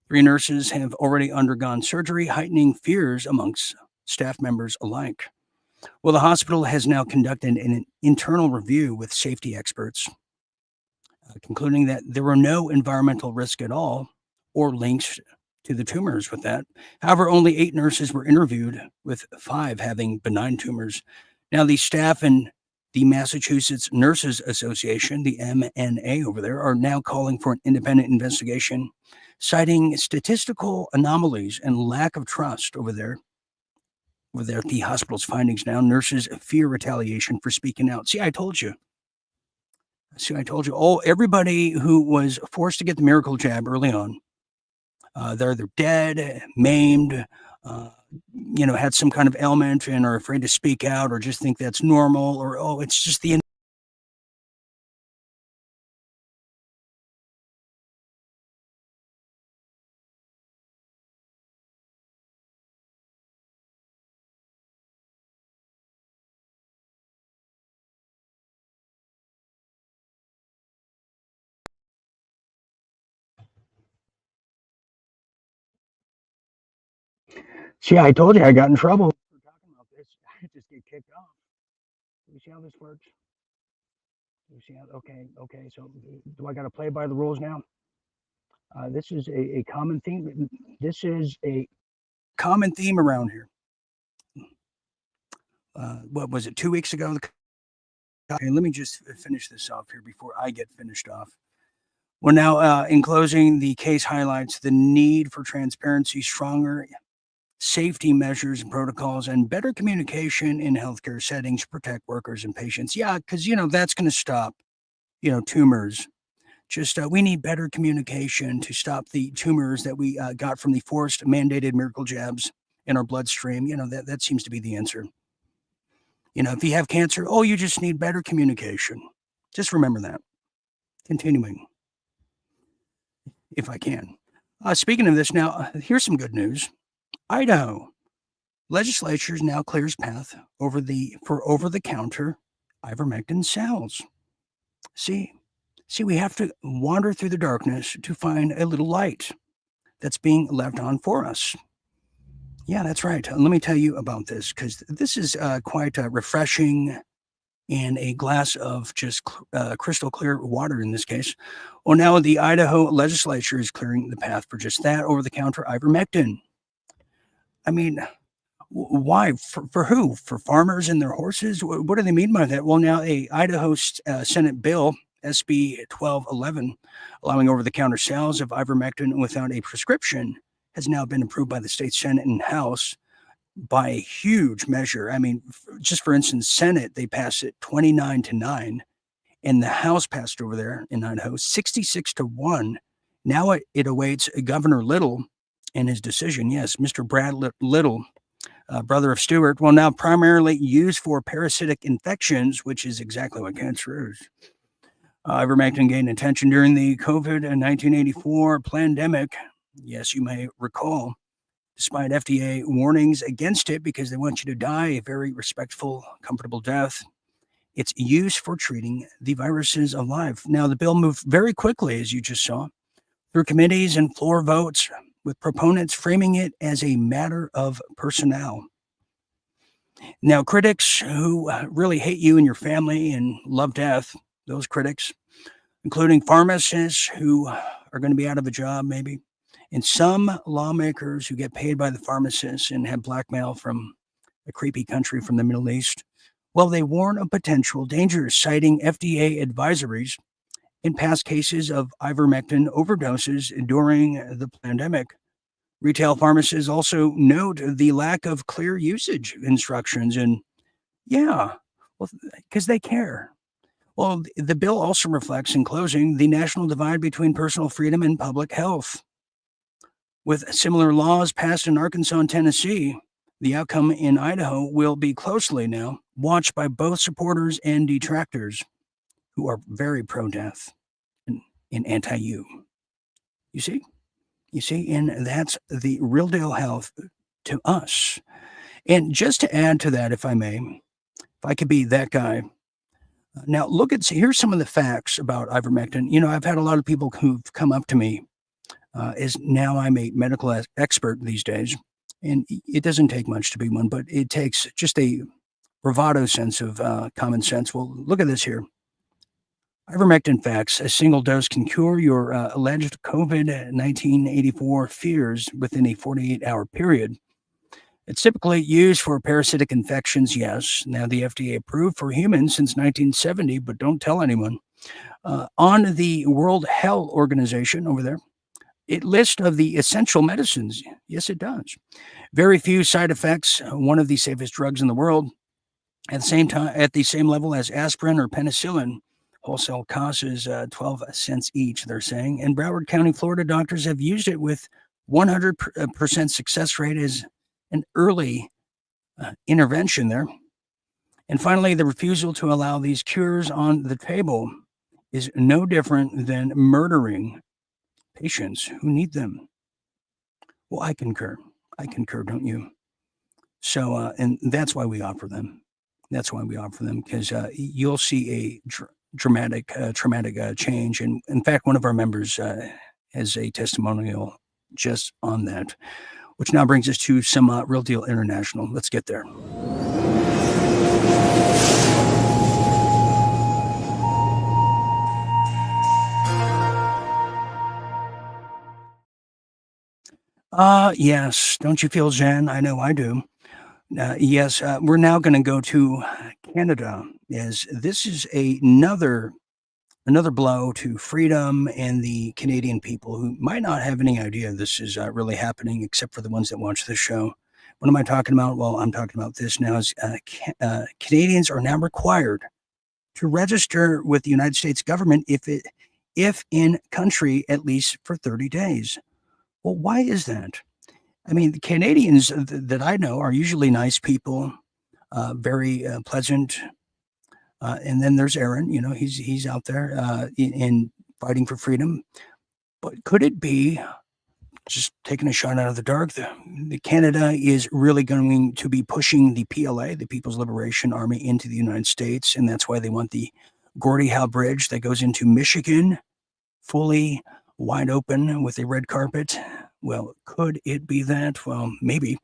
3 nurses have already undergone surgery, heightening fears amongst staff members alike. Well, the hospital has now conducted an internal review with safety experts, concluding that there were no environmental risk at all or links to the tumors with that. However, only 8 nurses were interviewed, with 5 having benign tumors. Now, the staff and the Massachusetts Nurses Association, the MNA over there, are now calling for an independent investigation, citing statistical anomalies and lack of trust over there at the hospital's findings. Now, nurses fear retaliation for speaking out. See, I told you. Everybody who was forced to get the miracle jab early on, they're either dead, maimed, had some kind of ailment and are afraid to speak out or just think that's normal, or, oh, it's just the See, I told you I got in trouble for talking about this. I just get kicked off. You see how this works? You see how? Okay. So, do I got to play by the rules now? This is a common theme. This is a common theme around here. What was it, 2 weeks ago? Okay, let me just finish this off here before I get finished off. Well, now, in closing, the case highlights the need for transparency, stronger safety measures and protocols, and better communication in healthcare settings to protect workers and patients. Yeah, because, that's going to stop, tumors. Just we need better communication to stop the tumors that we got from the forced mandated miracle jabs in our bloodstream. That seems to be the answer. If you have cancer, you just need better communication. Just remember that. Continuing, if I can. Speaking of this now, here's some good news. Idaho legislature now clears path for over-the-counter ivermectin sales. See, we have to wander through the darkness to find a little light that's being left on for us. Yeah, that's right. Let me tell you about this, because this is quite refreshing, and a glass of just crystal clear water in this case. Well, now the Idaho legislature is clearing the path for just that, over-the-counter ivermectin. I mean, why? For who? For farmers and their horses? What do they mean by that? Well, now a Idaho Senate bill, SB 1211, allowing over-the-counter sales of ivermectin without a prescription, has now been approved by the state Senate and House by a huge measure. I mean, just for instance, Senate, they passed it 29-9, and the House passed over there in Idaho 66-1. Now it awaits Governor Little and his decision. Yes, Mr. Brad Little, brother of Stewart, will now primarily used for parasitic infections, which is exactly what cancer is. Ivermectin gained attention during the COVID-1984 pandemic. Yes, you may recall, despite FDA warnings against it because they want you to die a very respectful, comfortable death. Its use for treating the viruses of life. Now, the bill moved very quickly, as you just saw, through committees and floor votes, with proponents framing it as a matter of personnel. Now, critics who really hate you and your family and love death, those critics, including pharmacists who are going to be out of a job maybe, and some lawmakers who get paid by the pharmacists and have blackmail from a creepy country from the Middle East, well, they warn of potential dangers, citing FDA advisories in past cases of ivermectin overdoses during the pandemic. Retail pharmacists also note the lack of clear usage instructions, and because they care. Well, the bill also reflects, in closing, the national divide between personal freedom and public health. With similar laws passed in Arkansas and Tennessee, the outcome in Idaho will be closely now watched by both supporters and detractors who are very pro-death and anti-you. You see, and that's the real deal health to us. And just to add to that, if I may, if I could be that guy. Now, here's some of the facts about ivermectin. I've had a lot of people who've come up to me, as now I'm a medical expert these days, and it doesn't take much to be one, but it takes just a bravado sense of common sense. Well, look at this here. Ivermectin facts: a single dose can cure your alleged COVID-1984 fears within a 48-hour period. It's typically used for parasitic infections, yes. Now, the FDA approved for humans since 1970, but don't tell anyone. On the World Health Organization over there, it lists of the essential medicines. Yes, it does. Very few side effects. One of the safest drugs in the world. At the same level as aspirin or penicillin. Wholesale cost is 12 cents each, they're saying. In Broward County, Florida, doctors have used it with 100% success rate as an early intervention there. And finally, the refusal to allow these cures on the table is no different than murdering patients who need them. Well, I concur, don't you? So, and that's why we offer them. Because you'll see a dramatic change. And in fact, one of our members has a testimonial just on that, which now brings us to some Real Deal International. Let's get there. Yes. Don't you feel zen? I know I do. Yes, we're now going to go to Canada, as this is another blow to freedom and the Canadian people who might not have any idea this is really happening, except for the ones that watch this show. What am I talking about? Well, I'm talking about this now. Is Canadians are now required to register with the United States government if in country at least for 30 days. Well, why is that? I mean, the Canadians that I know are usually nice people, very pleasant. And then there's Aaron. He's out there in fighting for freedom. But could it be, just taking a shot out of the dark, the Canada is really going to be pushing the PLA, the People's Liberation Army, into the United States, and that's why they want the Gordie Howe Bridge that goes into Michigan fully wide open with a red carpet. Well, could it be that? Well, maybe.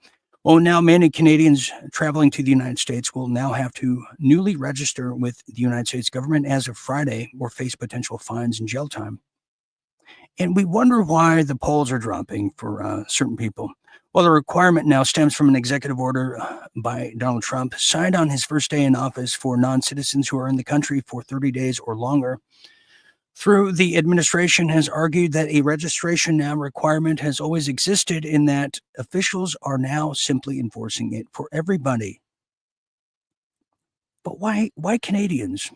Well, now many Canadians traveling to the United States will now have to newly register with the United States government as of Friday or face potential fines and jail time. And we wonder why the polls are dropping for certain people. Well, the requirement now stems from an executive order by Donald Trump, signed on his first day in office for non-citizens who are in the country for 30 days or longer. Through the administration has argued that a registration now requirement has always existed, in that officials are now simply enforcing it for everybody. But why Canadians?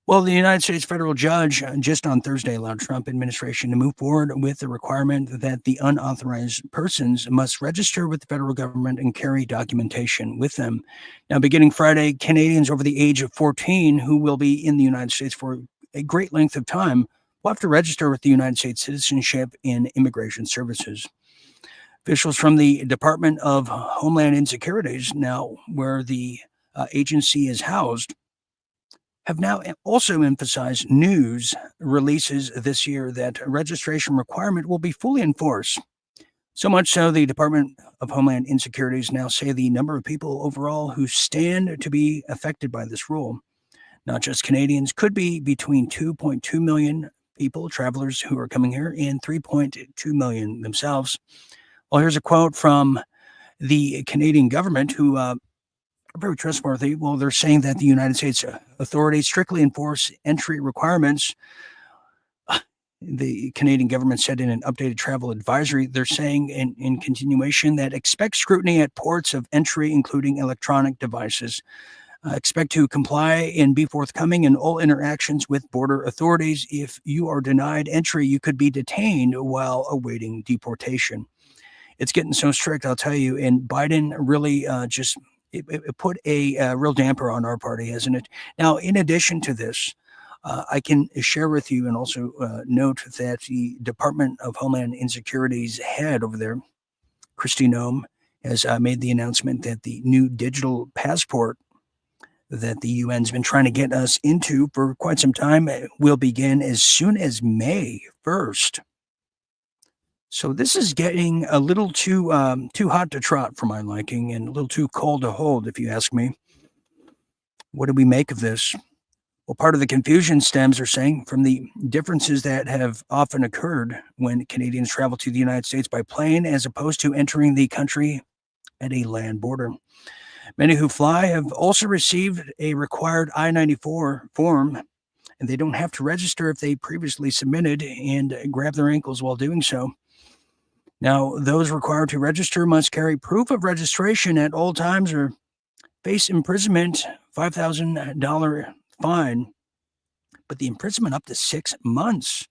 Well, the United States federal judge just on Thursday allowed Trump administration to move forward with the requirement that the unauthorized persons must register with the federal government and carry documentation with them. Now, beginning Friday, Canadians over the age of 14 who will be in the United States for a great length of time will have to register with the United States Citizenship and Immigration Services. Officials from the Department of Homeland Insecurities, now where the agency is housed, have now also emphasized news releases this year that a registration requirement will be fully enforced. So much so, the Department of Homeland Insecurities now say the number of people overall who stand to be affected by this rule, not just Canadians, could be between 2.2 million people, travelers who are coming here, and 3.2 million themselves. Well, here's a quote from the Canadian government, who are very trustworthy. Well, they're saying that the United States authorities strictly enforce entry requirements. The Canadian government said in an updated travel advisory, they're saying in continuation that expect scrutiny at ports of entry, including electronic devices. Expect to comply and be forthcoming in all interactions with border authorities. If you are denied entry, you could be detained while awaiting deportation. It's getting so strict, I'll tell you. And Biden really it put a real damper on our party, hasn't it? Now, in addition to this, I can share with you and also note that the Department of Homeland Insecurity's head over there, Kristi Noem, has made the announcement that the new digital passport that the UN's been trying to get us into for quite some time will begin as soon as May 1st. So this is getting a little too hot to trot for my liking, and a little too cold to hold, if you ask me. What do we make of this? Well, part of the confusion stems, they're saying, from the differences that have often occurred when Canadians travel to the United States by plane as opposed to entering the country at a land border. Many who fly have also received a required I-94 form, and they don't have to register if they previously submitted and grab their ankles while doing so. Now, those required to register must carry proof of registration at all times or face imprisonment, $5,000 fine, but the imprisonment up to 6 months.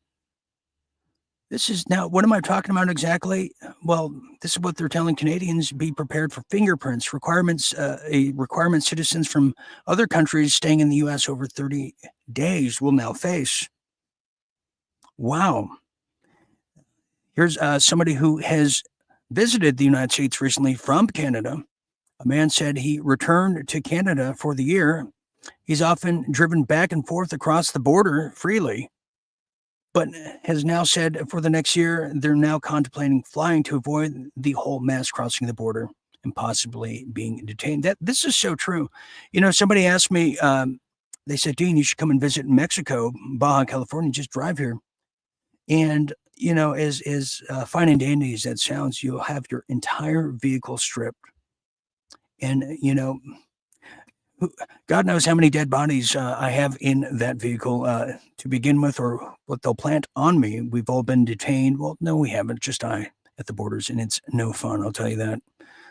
This is now, what am I talking about exactly? Well, this is what they're telling Canadians: be prepared for fingerprints requirements. Citizens from other countries staying in the U.S. over 30 days will now face. Wow. Here's somebody who has visited the United States recently from Canada. A man said he returned to Canada for the year. He's often driven back and forth across the border freely, but has now said for the next year, they're now contemplating flying to avoid the whole mass crossing the border and possibly being detained. This is so true. You know, somebody asked me, they said, Dean, you should come and visit Mexico, Baja California, just drive here. And as fine and dandy as that sounds, you'll have your entire vehicle stripped. And, God knows how many dead bodies I have in that vehicle to begin with, or what they'll plant on me. We've all been detained. Well, no, we haven't, just I at the borders, and it's no fun, I'll tell you that.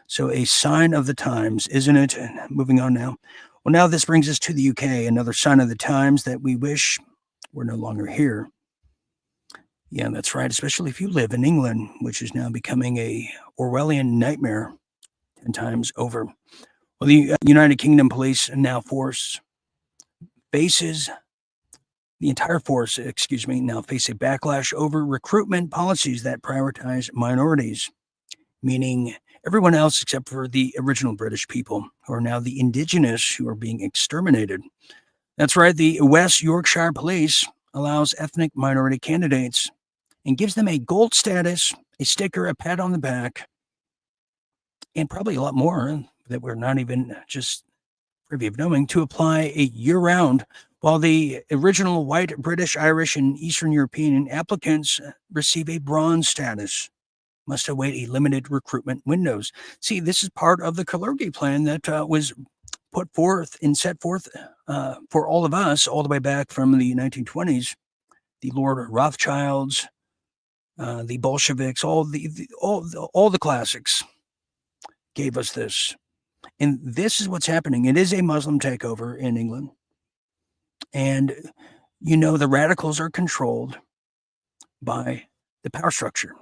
So a sign of the times, isn't it? Moving on now. Well, now this brings us to the UK, another sign of the times that we wish were no longer here. Yeah, that's right, especially if you live in England, which is now becoming a Orwellian nightmare 10 times over. Well, the United Kingdom police now the entire force, now face a backlash over recruitment policies that prioritize minorities, meaning everyone else except for the original British people, who are now the indigenous who are being exterminated. That's right, the West Yorkshire Police allows ethnic minority candidates and gives them a gold status, a sticker, a pat on the back, and probably a lot more that we're not even just privy of knowing, to apply a year-round, while the original white, British, Irish, and Eastern European applicants receive a bronze status, must await a limited recruitment windows. See, this is part of the Kalergi plan that was put forth and set forth for all of us all the way back from the 1920s. The Lord Rothschilds, the Bolsheviks, all the classics gave us this. And this is what's happening. It is a Muslim takeover in England. And, the radicals are controlled by the power structure.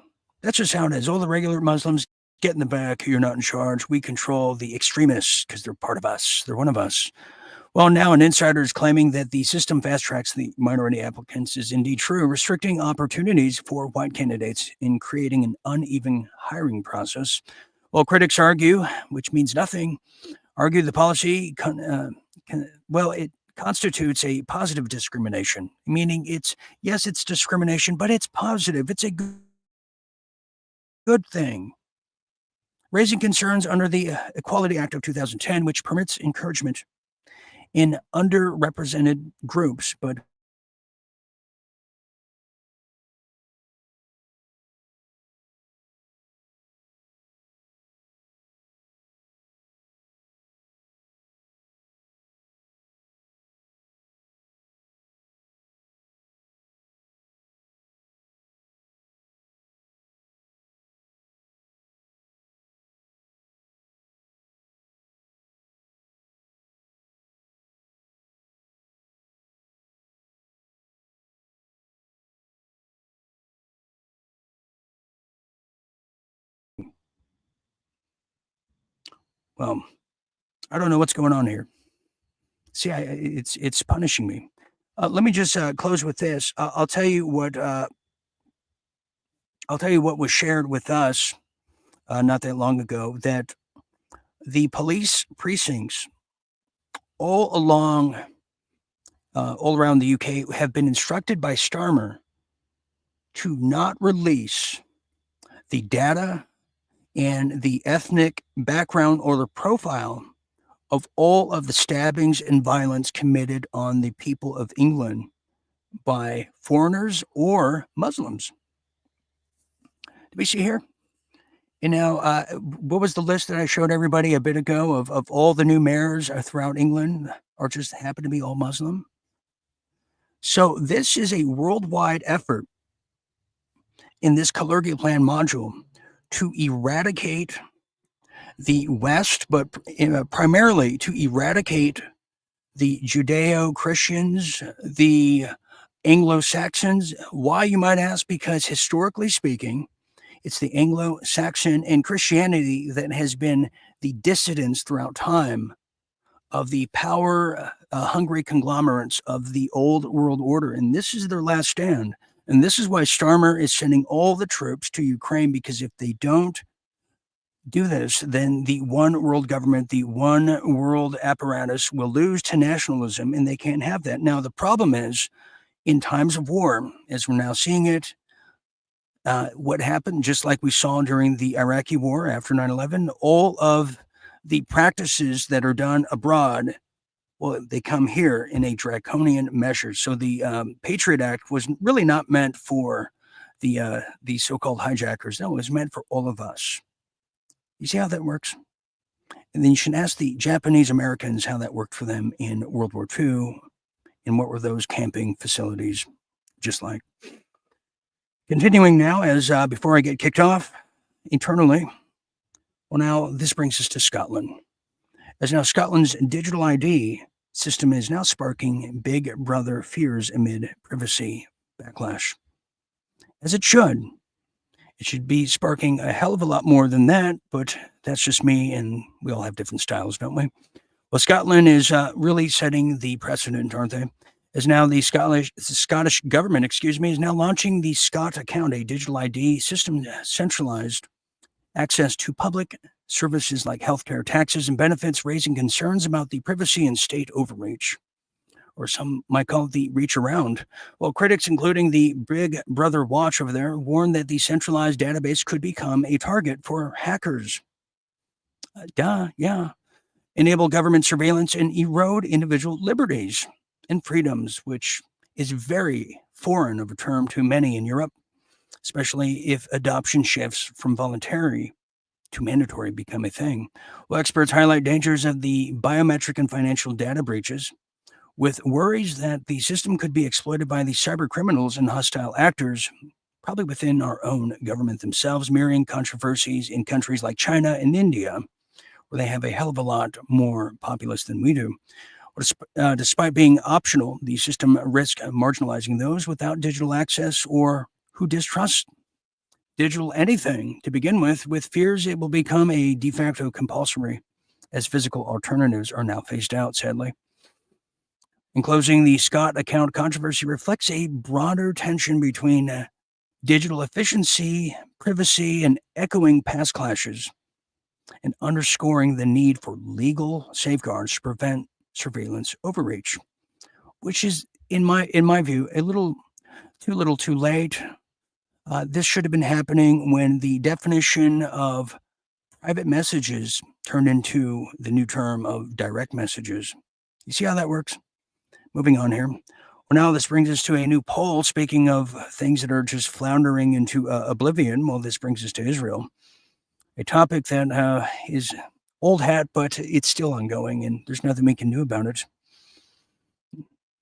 That's just how it is. All the regular Muslims get in the back. You're not in charge. We control the extremists because they're part of us. They're one of us. Well, now an insider is claiming that the system fast tracks the minority applicants is indeed true, restricting opportunities for white candidates and creating an uneven hiring process. Well, critics argue, which means nothing, the policy, it constitutes a positive discrimination, meaning it's discrimination, but it's positive. It's a good thing. Raising concerns under the Equality Act of 2010, which permits encouragement in underrepresented groups, but well, I don't know what's going on here. See, it's punishing me. Let me just close with this. I'll tell you what was shared with us not that long ago, that the police precincts all around the UK have been instructed by Starmer to not release the data and the ethnic background or the profile of all of the stabbings and violence committed on the people of England by foreigners or Muslims. Do we see here? And now, what was the list that I showed everybody a bit ago of all the new mayors throughout England, or just happen to be all Muslim? So this is a worldwide effort in this Kalergi Plan module to eradicate the West, but primarily to eradicate the Judeo-Christians, the Anglo-Saxons. Why, you might ask? Because historically speaking, it's the Anglo-Saxon and Christianity that has been the dissidents throughout time of the power-hungry conglomerates of the old world order. And this is their last stand. And this is why Starmer is sending all the troops to Ukraine, because if they don't do this, then the one world government, the one world apparatus will lose to nationalism, and they can't have that. Now, the problem is, in times of war, as we're now seeing it, what happened, just like we saw during the Iraqi war after 9/11, all of the practices that are done abroad, well, they come here in a draconian measure. So the Patriot Act was really not meant for the so-called hijackers. No, it's meant for all of us. You see how that works? And then you should ask the Japanese Americans how that worked for them in World War II, and what were those camping facilities just like. Continuing now, as before I get kicked off eternally, well, now this brings us to Scotland. As now Scotland's digital ID system is now sparking Big Brother fears amid privacy backlash. As it should. It should be sparking a hell of a lot more than that, but that's just me, and we all have different styles, don't we? Well, Scotland is really setting the precedent, aren't they? As now the Scottish government, is now launching the Scott account, a digital ID system, centralized access to public services like healthcare, taxes, and benefits, raising concerns about the privacy and state overreach, or some might call it the reach around. Well, critics, including the Big Brother Watch over there, warn that the centralized database could become a target for hackers. Enable government surveillance and erode individual liberties and freedoms, which is very foreign of a term to many in Europe, especially if adoption shifts from voluntary to mandatory become a thing. Well, experts highlight dangers of the biometric and financial data breaches, with worries that the system could be exploited by the cyber criminals and hostile actors, probably within our own government themselves, mirroring controversies in countries like China and India, where they have a hell of a lot more populace than we do. Despite being optional, the system risks marginalizing those without digital access or who distrust digital anything to begin with fears it will become a de facto compulsory, as physical alternatives are now phased out, sadly. In closing, the Scott account controversy reflects a broader tension between digital efficiency, privacy, and echoing past clashes, and underscoring the need for legal safeguards to prevent surveillance overreach, which is, in my view, a little too late. This should have been happening when the definition of private messages turned into the new term of direct messages. You see how that works? Moving on here. Well, now this brings us to a new poll. Speaking of things that are just floundering into oblivion, well, this brings us to Israel, a topic that is old hat, but it's still ongoing, and there's nothing we can do about it.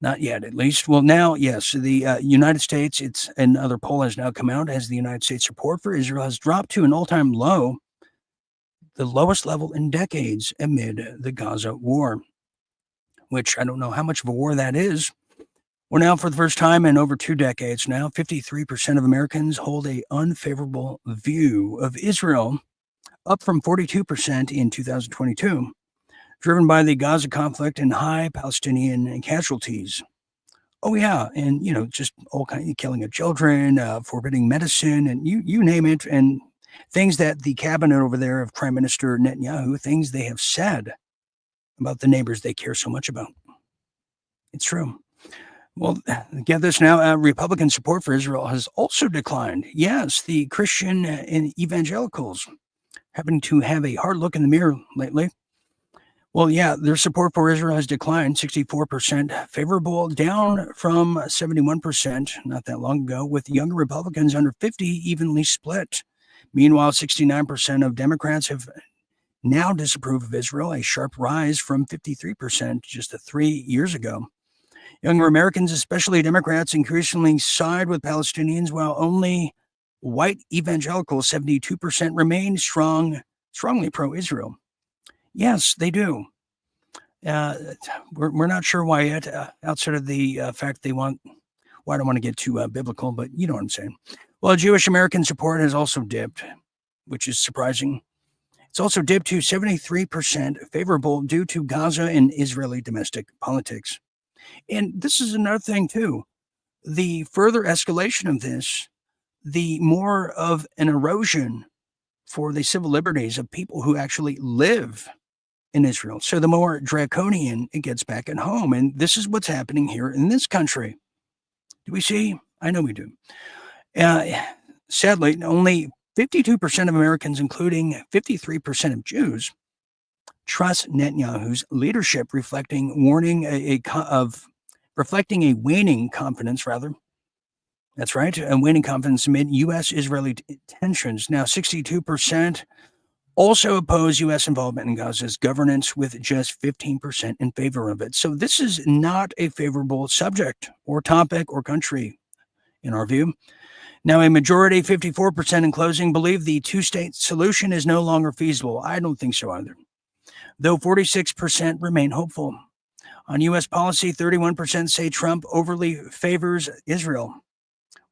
Not yet, at least. Well, now, yes, the United States, another poll has now come out as the United States support for Israel has dropped to an all-time low, the lowest level in decades amid the Gaza war, which I don't know how much of a war that is. Well, now, for the first time in over 2 decades now, 53% of Americans hold an unfavorable view of Israel, up from 42% in 2022, driven by the Gaza conflict and high Palestinian casualties. Oh, yeah, and, just all kinds of killing of children, forbidding medicine, and you name it, and things that the cabinet over there of Prime Minister Netanyahu, things they have said about the neighbors they care so much about. It's true. Well, get this now, Republican support for Israel has also declined. Yes, the Christian and evangelicals having to have a hard look in the mirror lately. Well, yeah, their support for Israel has declined, 64% favorable, down from 71% not that long ago, with younger Republicans under 50 evenly split. Meanwhile, 69% of Democrats have now disapproved of Israel, a sharp rise from 53% just 3 years ago. Younger Americans, especially Democrats, increasingly side with Palestinians, while only white evangelicals, 72%, remain strongly pro-Israel. Yes, they do. We're not sure why yet, outside of the fact they want. Well, I don't want to get too biblical, but you know what I'm saying. Well, Jewish American support has also dipped, which is surprising. It's also dipped to 73% favorable due to Gaza and Israeli domestic politics. And this is another thing, too. The further escalation of this, the more of an erosion for the civil liberties of people who actually live in Israel. So the more draconian it gets back at home. And this is what's happening here in this country. Do we see? I know we do. Sadly, only 52% of Americans, including 53% of Jews, trust Netanyahu's leadership, reflecting a waning confidence, That's right. And waning confidence amid U.S.-Israeli tensions. Now, 62% also oppose U.S. involvement in Gaza's governance, with just 15% in favor of it. So this is not a favorable subject or topic or country, in our view. Now, a majority, 54% in closing, believe the two-state solution is no longer feasible. I don't think so either, though 46% remain hopeful. On U.S. policy, 31% say Trump overly favors Israel,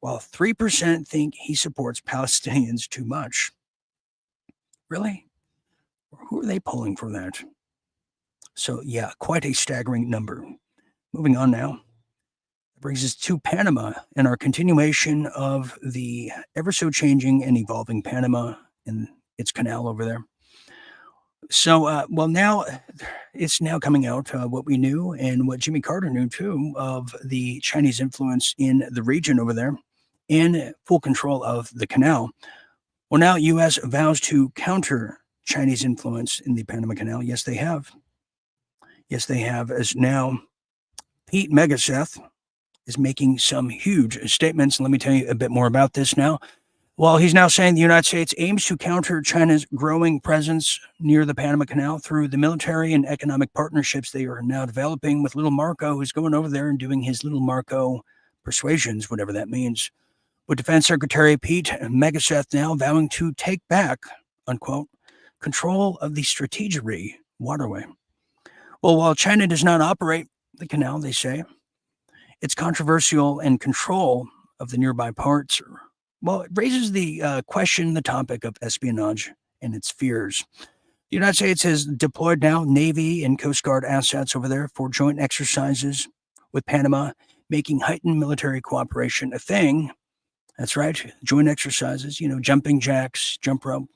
while 3% think he supports Palestinians too much. Really? Who are they polling for that? So, yeah, quite a staggering number. Moving on now. That brings us to Panama and our continuation of the ever-so-changing and evolving Panama and its canal over there. So, now it's now coming out what we knew and what Jimmy Carter knew, too, of the Chinese influence in the region over there and full control of the canal. Well, now U.S. vows to counter Chinese influence in the Panama Canal. Yes, they have. Yes, they have. As now Pete Megaseth is making some huge statements. Let me tell you a bit more about this now. Well, he's now saying the United States aims to counter China's growing presence near the Panama Canal through the military and economic partnerships they are now developing with little Marco, who's going over there and doing his little Marco persuasions, whatever that means. With Defense Secretary Pete Megaseth now vowing to take back, unquote, control of the strategic waterway. Well, while China does not operate the canal, they say, its controversial and control of the nearby parts, well, it raises the question, the topic of espionage and its fears. The United States has deployed now Navy and Coast Guard assets over there for joint exercises with Panama, making heightened military cooperation a thing. That's right, joint exercises, jumping jacks, jump rope.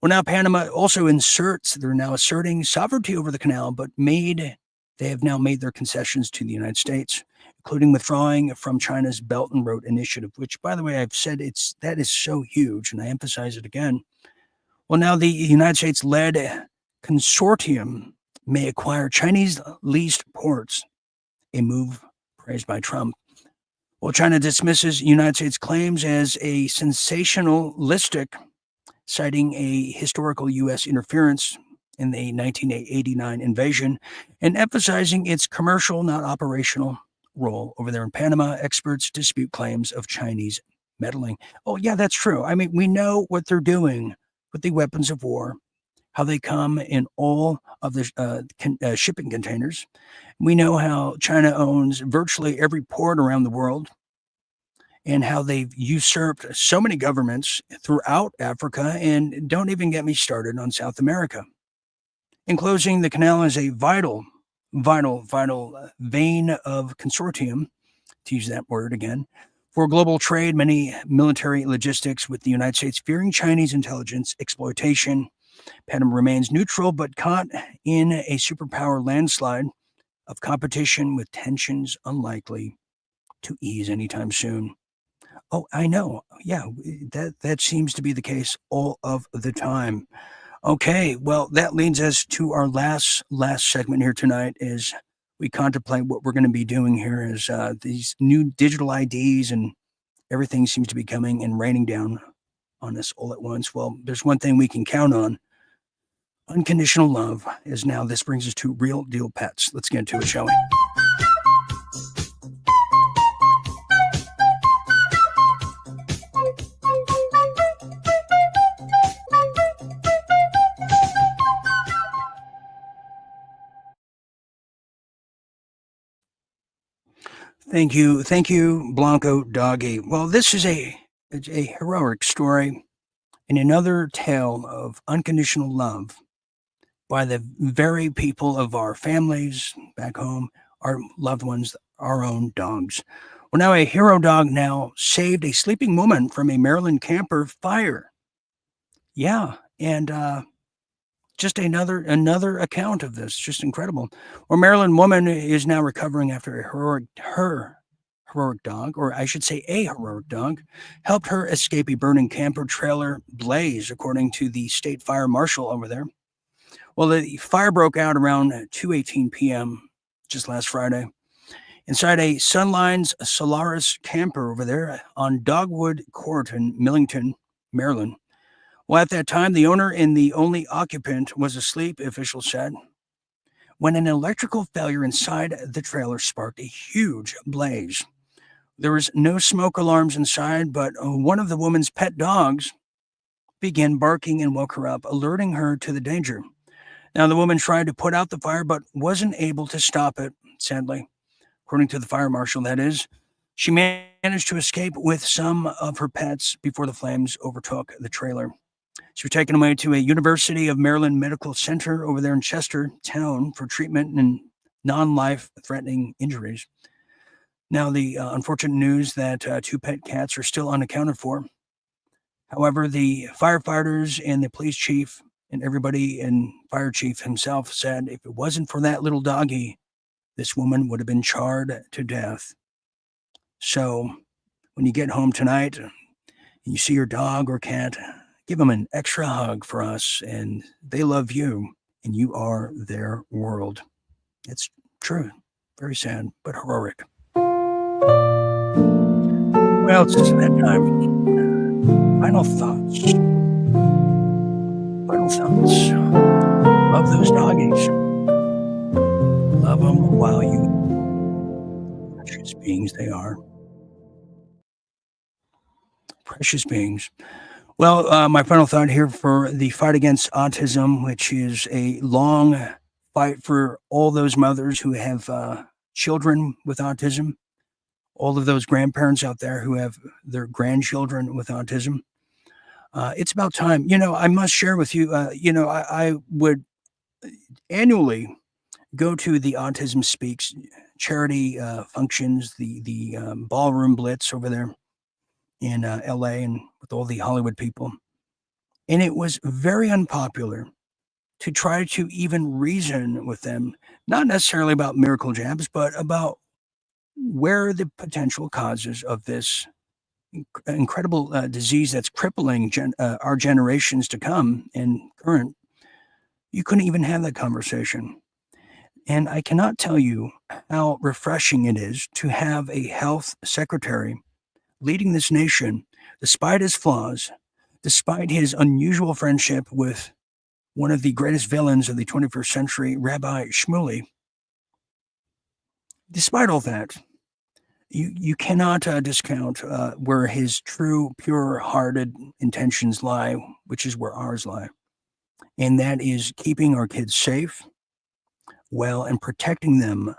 Well, now Panama also they're now asserting sovereignty over the canal, but they have now made their concessions to the United States, including withdrawing from China's Belt and Road Initiative, which, by the way, I've said that is so huge, and I emphasize it again. Well, now the United States-led consortium may acquire Chinese-leased ports, a move praised by Trump. Well, China dismisses United States claims as a sensationalistic, citing a historical U.S. interference in the 1989 invasion and emphasizing its commercial, not operational, role over there in Panama. Experts dispute claims of Chinese meddling. Oh, yeah, that's true. I mean, we know what they're doing with the weapons of war, how they come in all of the shipping containers. We know how China owns virtually every port around the world and how they've usurped so many governments throughout Africa, and don't even get me started on South America. In closing, the canal is a vital vein of consortium, to use that word again, for global trade, many military logistics with the United States fearing Chinese intelligence exploitation. Panama remains neutral, but caught in a superpower landslide of competition with tensions unlikely to ease anytime soon. Oh, I know. Yeah, that seems to be the case all of the time. Okay, well, that leads us to our last segment here tonight as we contemplate what we're going to be doing here as these new digital IDs and everything seems to be coming and raining down on us all at once. Well, there's one thing we can count on. Unconditional love is now. This brings us to Real Deal Pets. Let's get into it, shall we? Thank you, Blanco Doggy. Well, this is a heroic story and another tale of unconditional love by the very people of our families back home, our loved ones, our own dogs. Well, now a hero dog now saved a sleeping woman from a Maryland camper fire. Yeah, and just another account of this, just incredible. Well, Maryland woman is now recovering after her heroic dog, or I should say a heroic dog, helped her escape a burning camper trailer blaze, according to the state fire marshal over there. Well, the fire broke out around 2:18 p.m. just last Friday. inside a Sunline's Solaris camper over there on Dogwood Court in Millington, Maryland. Well, at that time, the owner and the only occupant was asleep, officials said, when an electrical failure inside the trailer sparked a huge blaze. There was no smoke alarms inside, but one of the woman's pet dogs began barking and woke her up, alerting her to the danger. Now, the woman tried to put out the fire, but wasn't able to stop it, sadly. According to the fire marshal, that is. She managed to escape with some of her pets before the flames overtook the trailer. She was taken away to a University of Maryland Medical Center over there in Chestertown for treatment and non-life-threatening injuries. Now, the unfortunate news that 2 pet cats are still unaccounted for. However, the firefighters and the police chief and everybody and fire chief himself said if it wasn't for that little doggy, this woman would have been charred to death. So when you get home tonight and you see your dog or cat, give them an extra hug for us, and they love you, and you are their world. It's true. Very sad, but heroic. Well, it's that time. Final thoughts. Final thoughts. Love those doggies. Love them while you precious beings they are. Precious beings. Well, my final thought here for the fight against autism, which is a long fight for all those mothers who have children with autism, all of those grandparents out there who have their grandchildren with autism. It's about time. I must share with you, I would annually go to the Autism Speaks charity functions, the ballroom blitz over there in LA and with all the Hollywood people. And it was very unpopular to try to even reason with them, not necessarily about miracle jabs, but about where the potential causes of this incredible disease that's crippling our generations to come and current. You couldn't even have that conversation. And I cannot tell you how refreshing it is to have a health secretary leading this nation, despite his flaws, despite his unusual friendship with one of the greatest villains of the 21st century, Rabbi Shmuley. Despite all that, you cannot discount where his true, pure-hearted intentions lie, which is where ours lie. And that is keeping our kids safe, well, and protecting them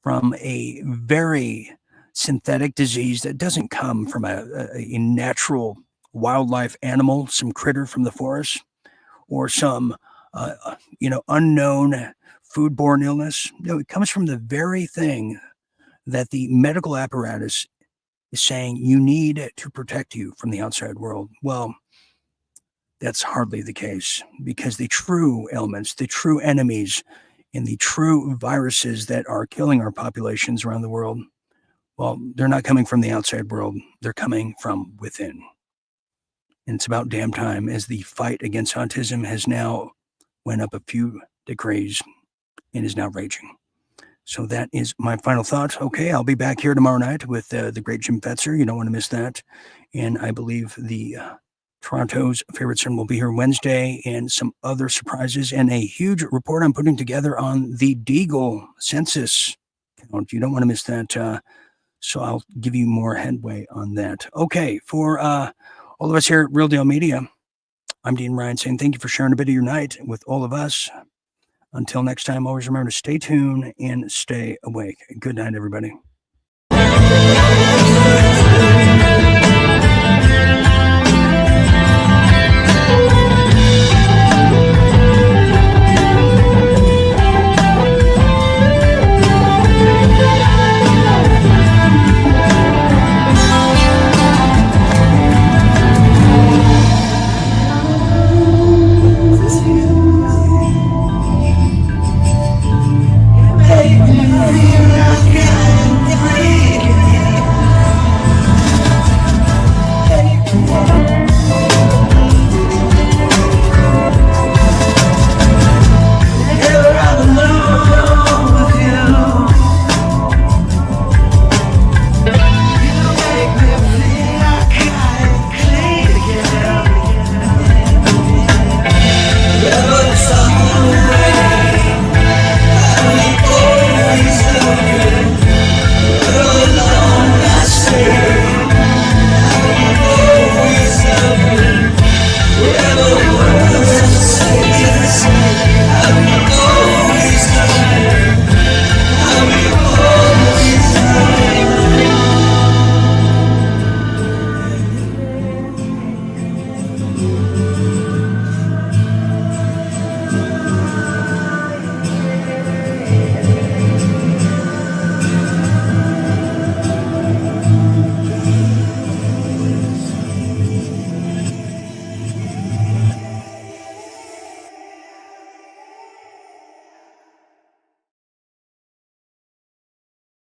from a very synthetic disease that doesn't come from a natural wildlife animal, some critter from the forest, or some unknown foodborne illness. No, it comes from the very thing that the medical apparatus is saying you need to protect you from the outside world. Well, that's hardly the case, because the true ailments, the true enemies, and the true viruses that are killing our populations around the world, well, they're not coming from the outside world. They're coming from within. And it's about damn time, as the fight against autism has now went up a few degrees and is now raging. So that is my final thought. Okay, I'll be back here tomorrow night with the great Jim Fetzer. You don't want to miss that. And I believe the Toronto's favorite son will be here Wednesday, and some other surprises, and a huge report I'm putting together on the Deagle census count. You don't want to miss that. So I'll give you more headway on that. Okay, for all of us here at Real Deal Media, I'm Dean Ryan saying thank you for sharing a bit of your night with all of us. Until next time, always remember to stay tuned and stay awake. Good night, everybody.